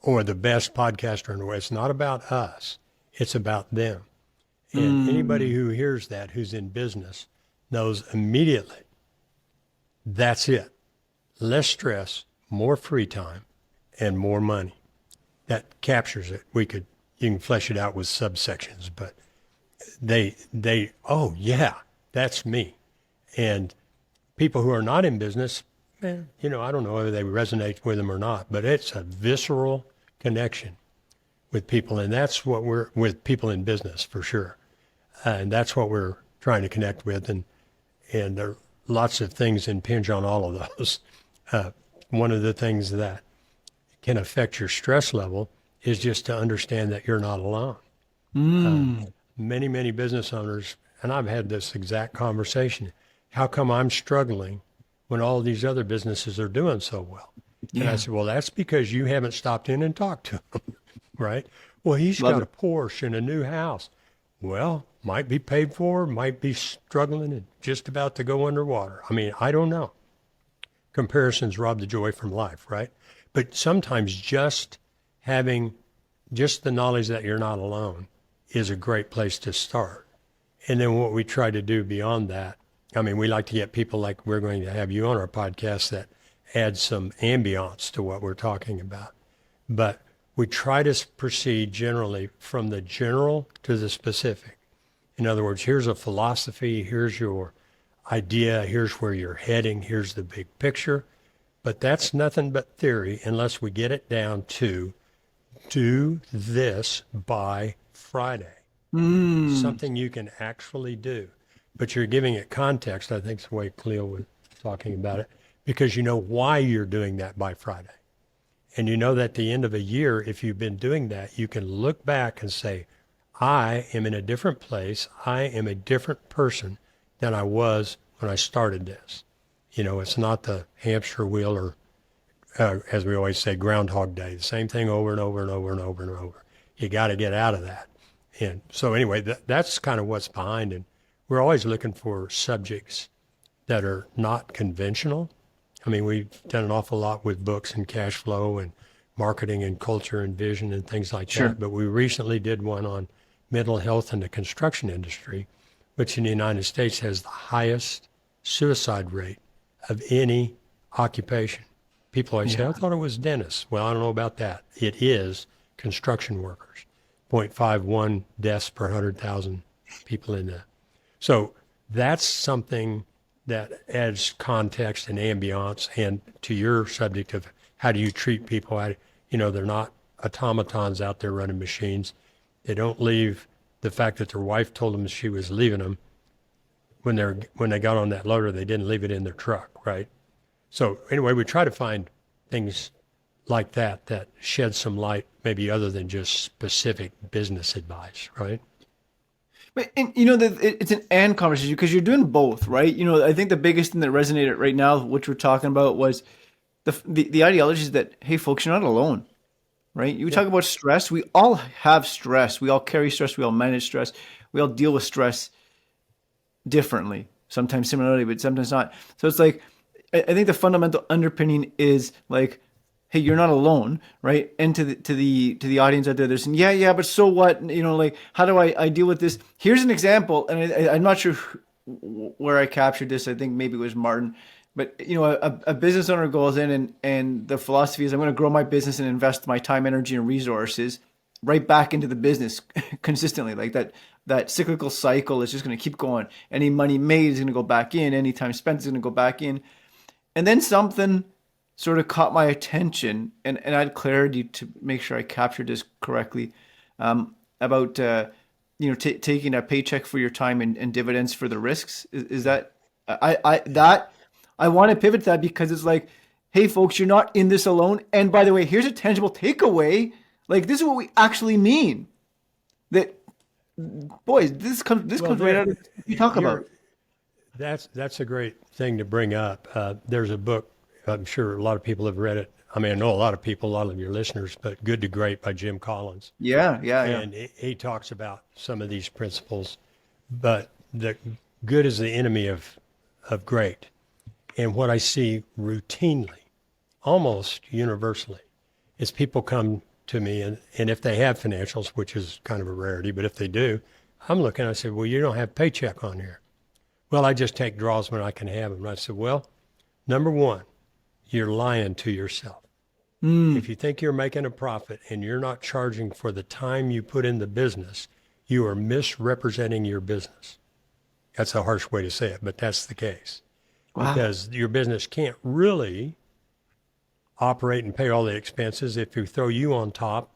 or the best podcaster in the world. It's not about us. It's about them. And anybody who hears that, who's in business, knows immediately that's it. Less stress, more free time, and more money. That captures it. You can flesh it out with subsections, but oh yeah, that's me. And people who are not in business, I don't know whether they resonate with them or not, but it's a visceral connection with people. And that's what we're with people in business for sure. And that's what we're trying to connect with. And there are lots of things impinge on all of those. One of the things that can affect your stress level is just to understand that you're not alone. Many, many business owners, and I've had this exact conversation, how come I'm struggling when all these other businesses are doing so well? Yeah. And I said, well, that's because you haven't stopped in and talked to them, right? Well, he's got a Porsche and a new house. Well, might be paid for, might be struggling and just about to go underwater. I mean, I don't know. Comparisons rob the joy from life, right? But sometimes just having just the knowledge that you're not alone is a great place to start. And then what we try to do beyond that, I mean, we like to get people like we're going to have you on our podcast that add some ambiance to what we're talking about. But we try to proceed generally from the general to the specific. In other words, here's a philosophy, here's your idea, here's where you're heading, here's the big picture. But that's nothing but theory unless we get it down to do this by Friday. Something you can actually do. But you're giving it context, I think is the way Khalil was talking about it, because you know why you're doing that by Friday. And you know that at the end of a year, if you've been doing that, you can look back and say, I am in a different place. I am a different person than I was when I started this. It's not the hamster wheel or, as we always say, Groundhog Day, the same thing over and over and over and over and over. You got to get out of that. And so anyway, that's kind of what's behind it. We're always looking for subjects that are not conventional. I mean, we've done an awful lot with books and cash flow and marketing and culture and vision and things like that. But we recently did one on mental health in the construction industry, which in the United States has the highest suicide rate of any occupation. People always say, I thought it was dentists. Well, I don't know about that. It is construction workers, 0.51 deaths per 100,000 people in that. So that's something that adds context and ambiance. And to your subject of how do you treat people, they're not automatons out there running machines. They don't leave the fact that their wife told them she was leaving them when they got on that loader, they didn't leave it in their truck, right? So anyway, we try to find things like that shed some light, maybe other than just specific business advice, right? But and it's an and conversation because you're doing both, right? I think the biggest thing that resonated right now, which we're talking about, was the ideology is that, hey, folks, you're not alone, right? You talk about stress. We all have stress. We all carry stress. We all manage stress. We all deal with stress differently. Sometimes similarly, but sometimes not. So it's like I think the fundamental underpinning is like, hey, you're not alone, right? And to the audience out there, they're saying, yeah, but so what? Like, how do I deal with this? Here's an example, and I'm not sure where I captured this. I think maybe it was Martin, but a business owner goes in and the philosophy is, I'm going to grow my business and invest my time, energy, and resources right back into the business consistently. Like that cyclical cycle is just going to keep going. Any money made is going to go back in. Any time spent is going to go back in. And then something sort of caught my attention, and I had clarity to make sure I captured this correctly, about taking a paycheck for your time and dividends for the risks. Is that I want to pivot to that because it's like, hey, folks, you're not in this alone. And by the way, here's a tangible takeaway. Like, this is what we actually mean. That, boys, this comes right out of what you talk about. That's a great thing to bring up. There's a book, I'm sure a lot of people have read it. I mean, I know a lot of people, a lot of your listeners, but Good to Great by Jim Collins. Yeah. And he talks about some of these principles, but the good is the enemy of great. And what I see routinely, almost universally, is people come to me, and if they have financials, which is kind of a rarity, but if they do, I'm looking, I said, well, you don't have paycheck on here. Well, I just take draws when I can have them. And I said, well, number one, you're lying to yourself. If you think you're making a profit and you're not charging for the time you put in the business, you are misrepresenting your business. That's a harsh way to say it, but that's the case. Wow. Because your business can't really operate and pay all the expenses if you throw you on top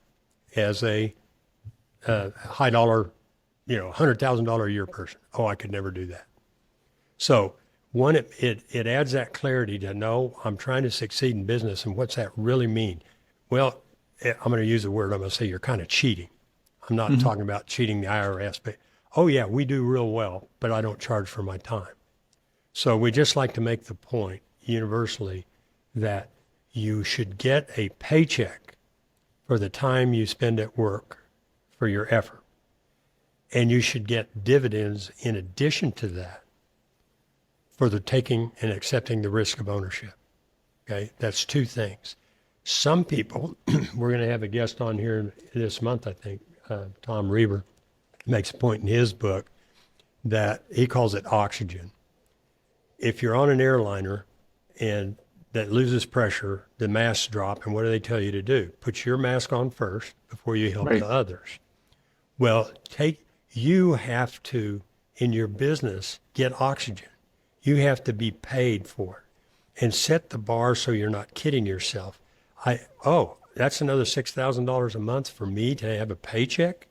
as a high dollar, $100,000 a year person. Oh, I could never do that. So one, it adds that clarity to know I'm trying to succeed in business, and what's that really mean? Well, I'm going to use a word. I'm going to say you're kind of cheating. I'm not talking about cheating the IRS, but oh yeah, we do real well, but I don't charge for my time. So we just like to make the point universally that you should get a paycheck for the time you spend at work for your effort. And you should get dividends in addition to that for the taking and accepting the risk of ownership. Okay, that's two things. Some people, we're going to have a guest on here this month, I think, Tom Reber, makes a point in his book that he calls it oxygen. If you're on an airliner and that loses pressure, the masks drop, and what do they tell you to do? Put your mask on first before you help the others. Well, you have to, in your business, get oxygen. You have to be paid for it and set the bar so you're not kidding yourself. That's another $6,000 a month for me to have a paycheck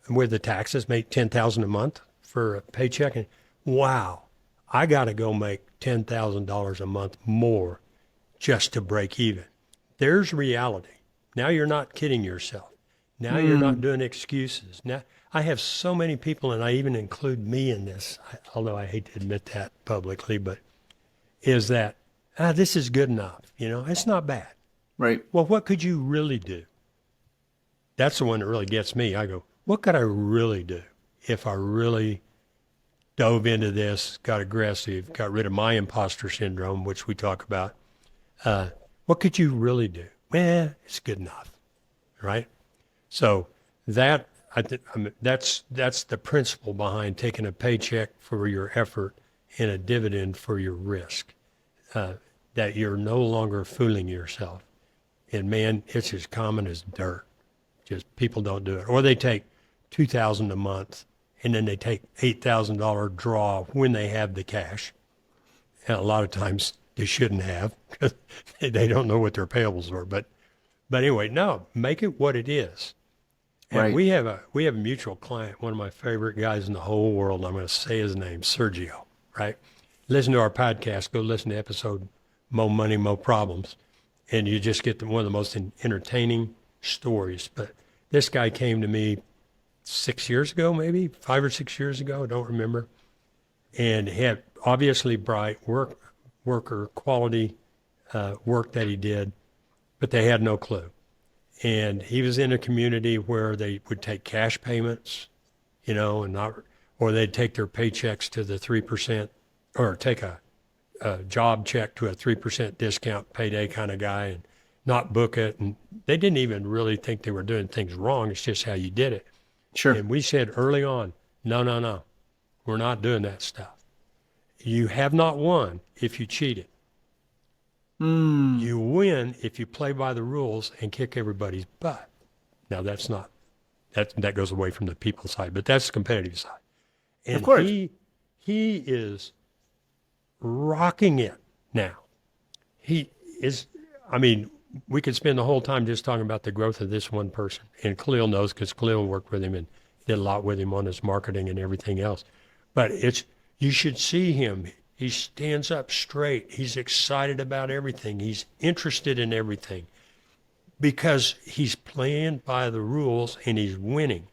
where the taxes make $10,000 a month for a paycheck. And wow, I got to go make $10,000 a month more just to break even. There's reality. Now you're not kidding yourself. Now you're not doing excuses. Now I have so many people, and I even include me in this, although I hate to admit that publicly, but is that, this is good enough. It's not bad. Right. Well, what could you really do? That's the one that really gets me. I go, what could I really do if I really dove into this, got aggressive, got rid of my imposter syndrome, which we talk about? What could you really do? Well, it's good enough, right? So that's the principle behind taking a paycheck for your effort and a dividend for your risk, that you're no longer fooling yourself. And man, it's as common as dirt. Just people don't do it. Or they take $2,000 a month and then they take $8,000 draw when they have the cash. And a lot of times they shouldn't have because they don't know what their payables are. But anyway, no, make it what it is. And Right. we have a mutual client, one of my favorite guys in the whole world. I'm going to say his name, Sergio, right? Listen to our podcast. Go listen to episode Mo Money, Mo Problems. And you just get one of the most entertaining stories. But this guy came to me 6 years ago, maybe 5 or 6 years ago. I don't remember. And he had obviously bright worker quality work that he did, but they had no clue. And he was in a community where they would take cash payments, you know, and not, or they'd take their paychecks to the 3%, or take a job check to a 3% discount payday kind of guy and not book it. And they didn't even really think they were doing things wrong. It's just how you did it. Sure. And we said early on, no, we're not doing that stuff. You have not won if you cheated. You win if you play by the rules and kick everybody's butt. Now that goes away from the people side, but that's the competitive side. And of course. he is rocking it now. He is, I mean, we could spend the whole time just talking about the growth of this one person. And Khalil knows, because Khalil worked with him and did a lot with him on his marketing and everything else. But you should see him. He stands up straight. He's excited about everything. He's interested in everything because he's playing by the rules and he's winning.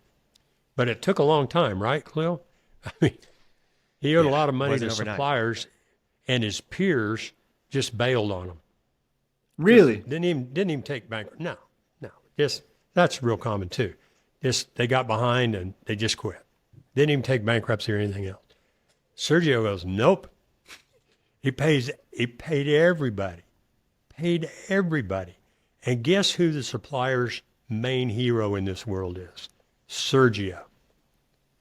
But it took a long time, right, Khalil? I mean, he owed a lot of money to suppliers, and his peers just bailed on him. Really? Didn't even take bankruptcy. No. That's real common too. They got behind and they just quit. Didn't even take bankruptcy or anything else. Sergio goes, nope. He paid everybody. And guess who the supplier's main hero in this world is? Sergio.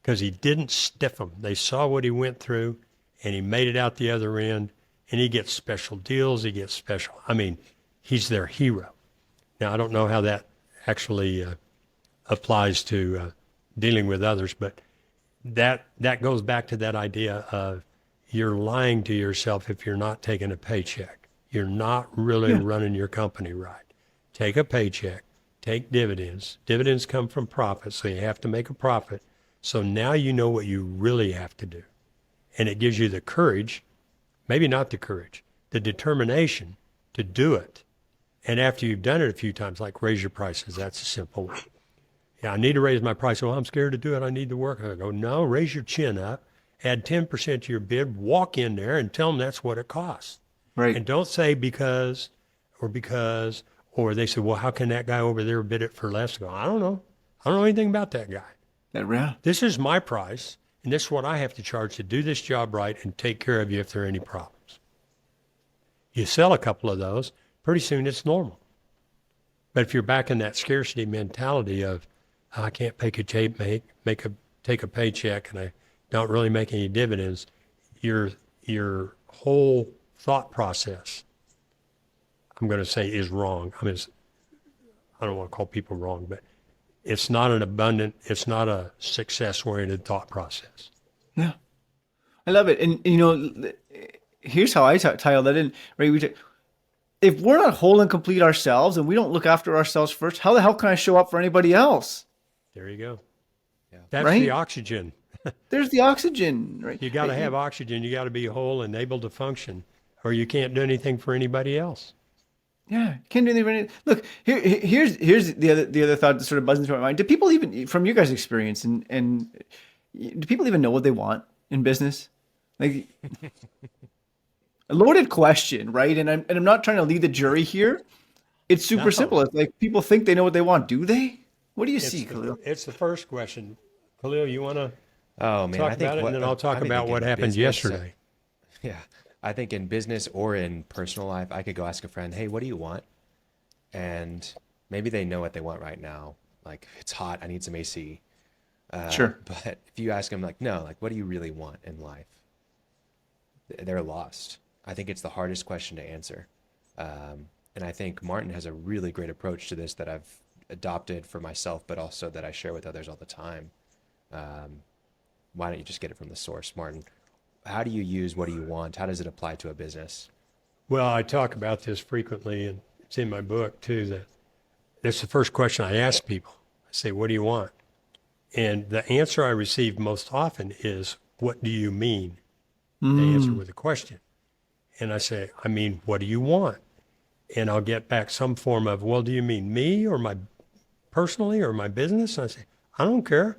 Because he didn't stiff them. They saw what he went through, and he made it out the other end, and he gets special deals. He's their hero. Now, I don't know how that actually applies to dealing with others, but that goes back to that idea of you're lying to yourself if you're not taking a paycheck. You're not really running your company right. Take a paycheck, take dividends. Dividends come from profits, so you have to make a profit. So now you know what you really have to do. And it gives you the courage, maybe not the courage, the determination to do it. And after you've done it a few times, like raise your prices, that's a simple one. Yeah, I need to raise my price. Well, I'm scared to do it. I need to work. I go, no, raise your chin up, add 10% to your bid, walk in there and tell them that's what it costs. Right. And don't say because, or they say, well, how can that guy over there bid it for less? I go, I don't know. I don't know anything about that guy. Yeah. This is my price, and this is what I have to charge to do this job right and take care of you if there are any problems. You sell a couple of those, pretty soon it's normal. But if you're back in that scarcity mentality of, I can't take a paycheck and I don't really make any dividends, your whole thought process, I'm going to say, is wrong. I don't want to call people wrong, but it's not a success-oriented thought process. Yeah. I love it. And, here's how I tie all that in, right? If we're not whole and complete ourselves and we don't look after ourselves first, how the hell can I show up for anybody else? There you go. Yeah. That's right? the oxygen. There's the oxygen, right? You got to have oxygen. You got to be whole and able to function, or you can't do anything for anybody else. Yeah, can't do anything for anything. Look, here's the other thought that sort of buzzes into my mind. Do people even, from your guys' experience, and do people even know what they want in business? Like, a loaded question, right? And I'm not trying to lead the jury here. It's super simple. It's like people think they know what they want. Do they? What do you see, Khalil? It's the first question. Khalil, you want to talk about it, and then I'll talk about what happened yesterday. Yeah. I think in business or in personal life, I could go ask a friend, hey, what do you want? And maybe they know what they want right now. Like, it's hot, I need some AC. Sure. But if you ask them, like, no, like, what do you really want in life? They're lost. I think it's the hardest question to answer. And I think Martin has a really great approach to this that I've adopted for myself, but also that I share with others all the time. Why don't you just get it from the source, Martin? How do you use what do you want? How does it apply to a business? Well, I talk about this frequently, and it's in my book too, that that's the first question I ask people. I say, what do you want? And the answer I receive most often is, what do you mean? They answer with a question. And I say, I mean, what do you want? And I'll get back some form of, well, do you mean me or my personally or my business? And I say, I don't care.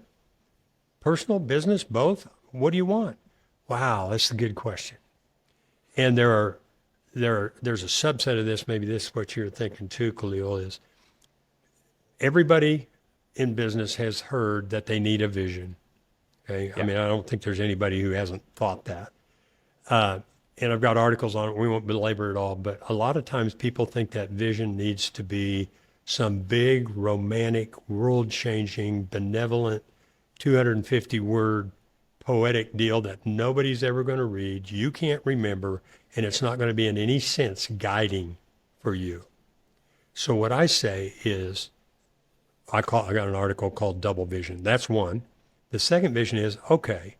Personal, business, both. What do you want? Wow, that's a good question. And there's a subset of this, maybe this is what you're thinking too, Khalil, is everybody in business has heard that they need a vision. Okay. I mean, I don't think there's anybody who hasn't thought that. And I've got articles on it. We won't belabor it all, but a lot of times people think that vision needs to be some big, romantic, world-changing, benevolent, 250-word poetic deal that nobody's ever going to read, you can't remember, and it's not going to be in any sense guiding for you. So what I say is, I got an article called Double Vision. That's one. The second vision is, okay,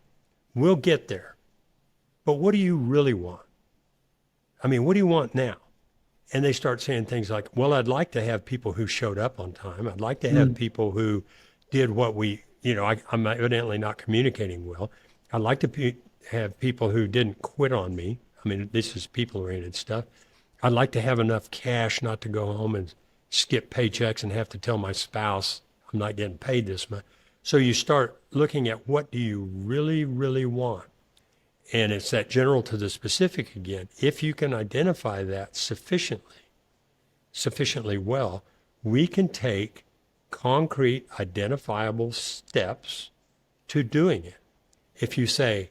we'll get there. But what do you really want? I mean, what do you want now? And they start saying things like, well, I'd like to have people who showed up on time. I'd like to have people who did what I'm evidently not communicating well. I'd like to have people who didn't quit on me. I mean, this is people-oriented stuff. I'd like to have enough cash not to go home and skip paychecks and have to tell my spouse I'm not getting paid this much. So you start looking at, what do you really, really want? And it's that general to the specific again. If you can identify that sufficiently well, we can take concrete, identifiable steps to doing it. If you say,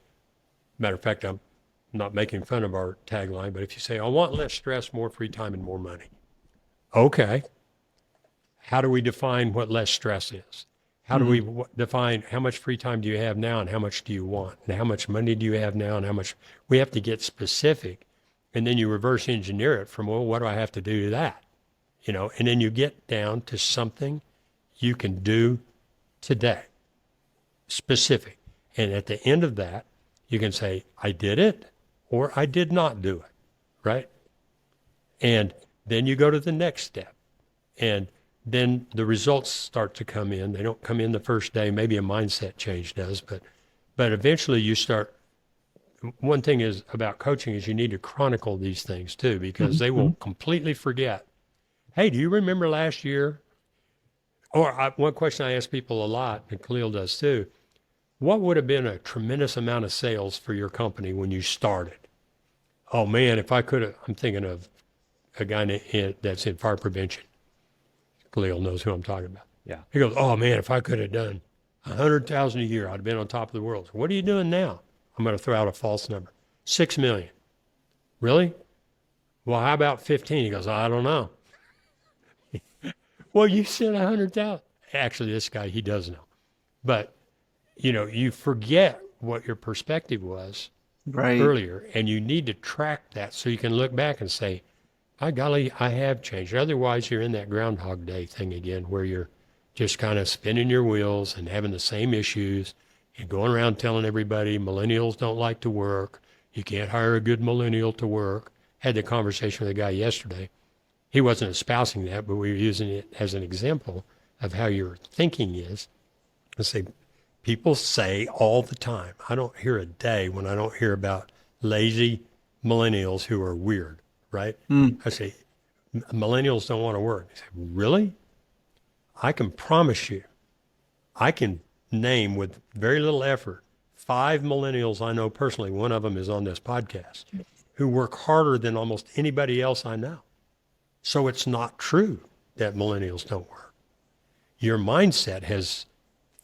matter of fact, I'm not making fun of our tagline, but if you say, I want less stress, more free time, and more money. Okay. How do we define what less stress is? How do we define how much free time do you have now and how much do you want? And how much money do you have now and how much? We have to get specific. And then you reverse engineer it from, well, what do I have to do to that? And then you get down to something you can do today, specific. And at the end of that, you can say, I did it or I did not do it, right? And then you go to the next step. And then the results start to come in. They don't come in the first day. Maybe a mindset change does, but eventually you start. One thing is about coaching is you need to chronicle these things too, because they will completely forget. Hey, do you remember last year? Or one question I ask people a lot, and Khalil does too, what would have been a tremendous amount of sales for your company when you started? Oh man, if I could have, I'm thinking of a guy that's in fire prevention. Khalil knows who I'm talking about. Yeah. He goes, oh man, if I could have done 100,000 a year, I'd have been on top of the world. So what are you doing now? I'm going to throw out a false number. 6 million. Really? Well, how about 15? He goes, I don't know. Well, you said 100,000. Actually, this guy, he does know. But, you forget what your perspective was earlier, and you need to track that so you can look back and say, by golly, I have changed. Otherwise, you're in that Groundhog Day thing again, where you're just kind of spinning your wheels and having the same issues and going around telling everybody millennials don't like to work. You can't hire a good millennial to work. Had the conversation with a guy yesterday. He wasn't espousing that, but we were using it as an example of how your thinking is. I say, people say all the time, I don't hear a day when I don't hear about lazy millennials who are weird. Right? I say, millennials don't want to work. I say, really? I can promise you, I can name with very little effort 5 millennials I know personally, one of them is on this podcast, who work harder than almost anybody else I know. So it's not true that millennials don't work. Your mindset has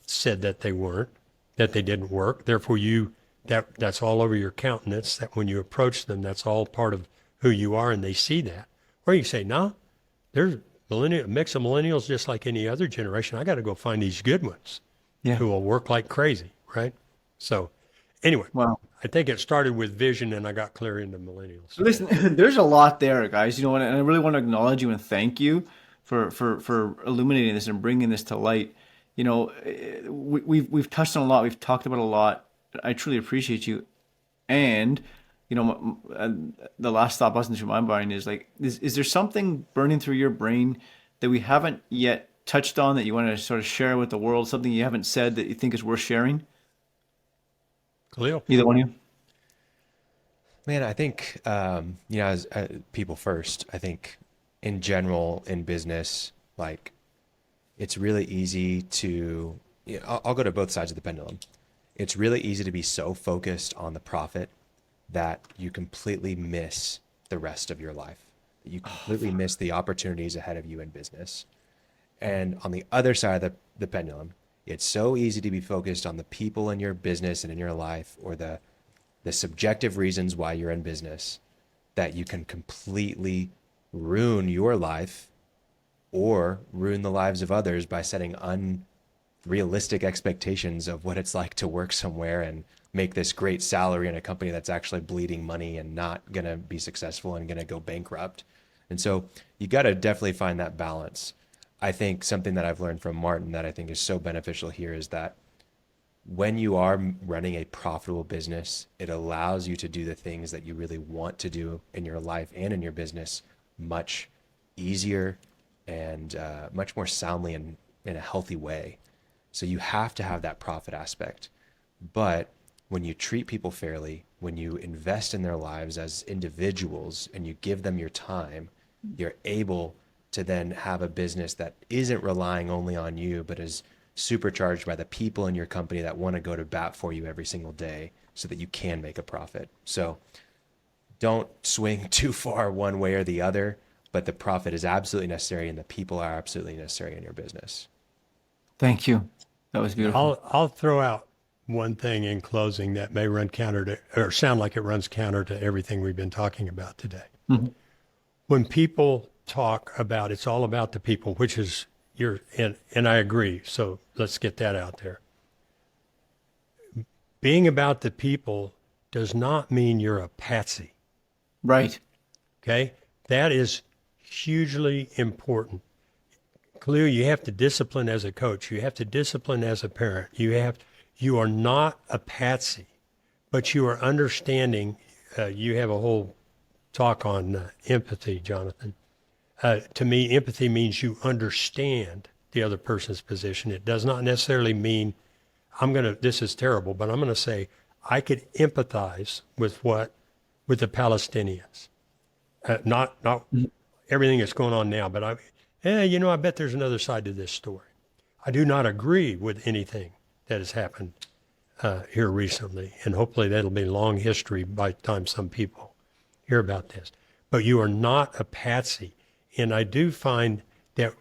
said that they weren't, that they didn't work. Therefore, that's all over your countenance, that when you approach them, that's all part of who you are, and they see that. Or you say, no, there's a mix of millennials just like any other generation. I got to go find these good ones who will work like crazy, right? So anyway, I think it started with vision, and I got clear into millennials. Listen, there's a lot there, guys. And I really want to acknowledge you and thank you for illuminating this and bringing this to light. We've touched on a lot. We've talked about a lot. I truly appreciate you. And the last thought buzzing through my mind is like, is there something burning through your brain that we haven't yet touched on that you want to sort of share with the world? Something you haven't said that you think is worth sharing? Khalil. Either one of you? Man, I think, as people first, I think in general in business, like it's really easy to, I'll go to both sides of the pendulum. It's really easy to be so focused on the profit that you completely miss the rest of your life. You completely miss the opportunities ahead of you in business. And on the other side of the pendulum, it's so easy to be focused on the people in your business and in your life, or the subjective reasons why you're in business, that you can completely ruin your life or ruin the lives of others by setting unrealistic expectations of what it's like to work somewhere and make this great salary in a company that's actually bleeding money and not going to be successful and going to go bankrupt. And so you got to definitely find that balance. I think something that I've learned from Martin that I think is so beneficial here is that when you are running a profitable business, it allows you to do the things that you really want to do in your life and in your business much easier and much more soundly and in a healthy way. So you have to have that profit aspect. But when you treat people fairly, when you invest in their lives as individuals and you give them your time, you're able to then have a business that isn't relying only on you, but is supercharged by the people in your company that want to go to bat for you every single day so that you can make a profit. So don't swing too far one way or the other, but the profit is absolutely necessary and the people are absolutely necessary in your business. Thank you. That was beautiful. I'll throw out one thing in closing that may run counter to, or sound like it runs counter to everything we've been talking about today. Mm-hmm. When people talk about it's all about the people, which is and I agree. So let's get that out there. Being about the people does not mean you're a patsy. Right. Okay? That is hugely important. Khalil, you have to discipline as a coach. You have to discipline as a parent. You are not a patsy, but you are understanding. You have a whole talk on empathy, Jonathan. To me, empathy means you understand the other person's position. It does not necessarily mean this is terrible, but I'm going to say I could empathize with the Palestinians. Not everything that's going on now, but I bet there's another side to this story. I do not agree with anything that has happened here recently, and hopefully that'll be long history by the time some people hear about this. But you are not a patsy. And I do find that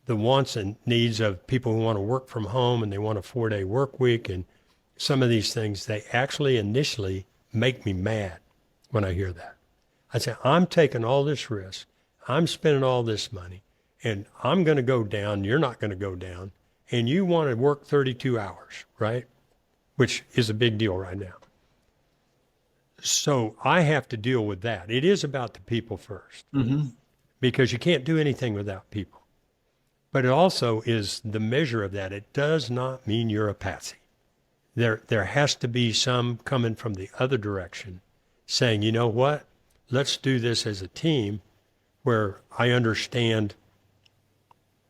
the wants and needs of people who want to work from home and they want a 4-day work week and some of these things, they actually initially make me mad when I hear that. I say, I'm taking all this risk. I'm spending all this money and I'm going to go down. You're not going to go down. And you want to work 32 hours, right? Which is a big deal right now. So I have to deal with that. It is about the people first. Mm-hmm. Because you can't do anything without people. But it also is the measure of that. It does not mean you're a patsy. There has to be some coming from the other direction saying, you know what, let's do this as a team where I understand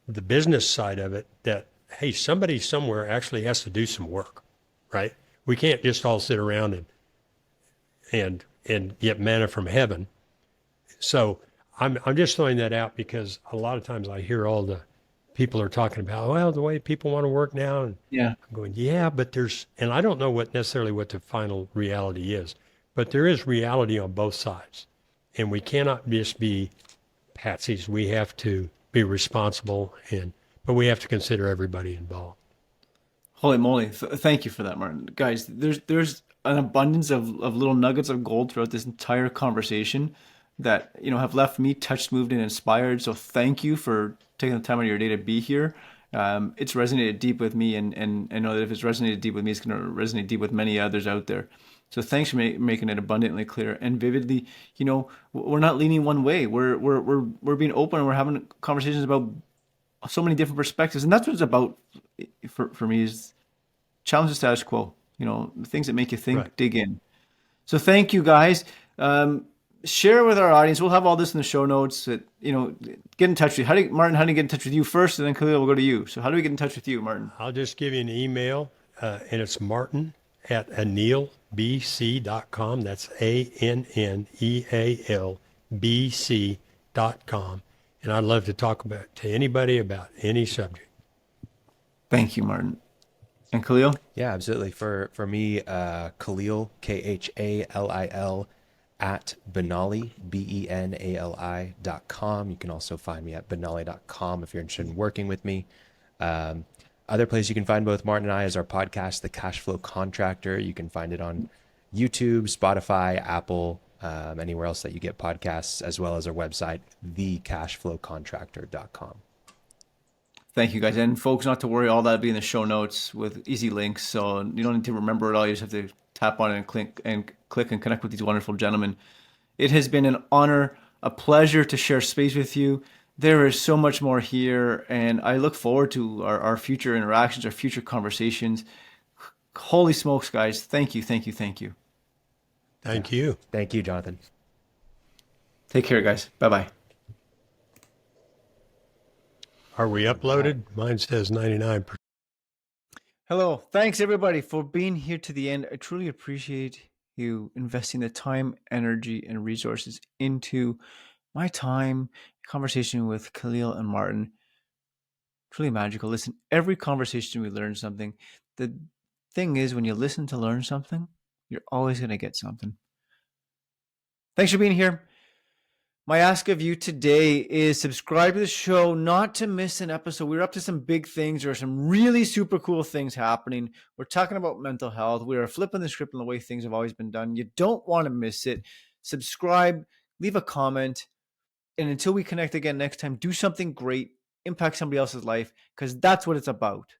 the business side of it, that, hey, somebody somewhere actually has to do some work, right? We can't just all sit around and get manna from heaven. So I'm just throwing that out because a lot of times I hear all the people are talking about, well, the way people want to work now. And yeah, I'm going, yeah, but and I don't know what the final reality is, but there is reality on both sides. And we cannot just be patsies. We have to be responsible, but we have to consider everybody involved. Holy moly. Thank you for that, Martin. Guys, there's an abundance of little nuggets of gold throughout this entire conversation that have left me touched, moved, and inspired. So thank you for taking the time out of your day to be here. It's resonated deep with me, and I know that if it's resonated deep with me, it's going to resonate deep with many others out there. So thanks for making it abundantly clear and vividly. We're not leaning one way. We're being open, and we're having conversations about so many different perspectives, and that's what it's about. For me, is challenge the status quo. The things that make you think, right. Dig in. So thank you, guys. share with our audience. We'll have all this in the show notes. That, get in touch with you. Martin? How do you get in touch with you first, and then Khalil will go to you. So how do we get in touch with you, Martin? I'll just give you an email, and it's martin@anealbc.com. That's ANNEALBC.com. And I'd love to talk to anybody about any subject. Thank you, Martin. And Khalil? Yeah, absolutely. For me, Khalil, KHALIL, at Benali, BENALI.com. You can also find me at benali.com if you're interested in working with me. Other place you can find both Martin and I is our podcast, The Cash Flow Contractor. You can find it on YouTube, Spotify, Apple, anywhere else that you get podcasts, as well as our website, thecashflowcontractor.com. Thank you, guys. And folks, not to worry, all that will be in the show notes with easy links. So you don't need to remember it all. You just have to tap on it and click and connect with these wonderful gentlemen. It has been an honor, a pleasure to share space with you. There is so much more here, and I look forward to our future interactions, our future conversations. Holy smokes, guys. Thank you, thank you, thank you. Thank you. Thank you, Jonathan. Take care, guys. Bye-bye. Are we uploaded? Mine says 99%. Hello. Thanks, everybody, for being here to the end. I truly appreciate you investing the time, energy, and resources into my time, conversation with Khalil and Martin. Truly magical. Listen, every conversation we learn something. The thing is, when you listen to learn something, you're always going to get something. Thanks for being here. My ask of you today is subscribe to the show, not to miss an episode. We're up to some big things. There are some really super cool things happening. We're talking about mental health. We are flipping the script on the way things have always been done. You don't want to miss it. Subscribe, leave a comment. And until we connect again next time, do something great, impact somebody else's life, because that's what it's about.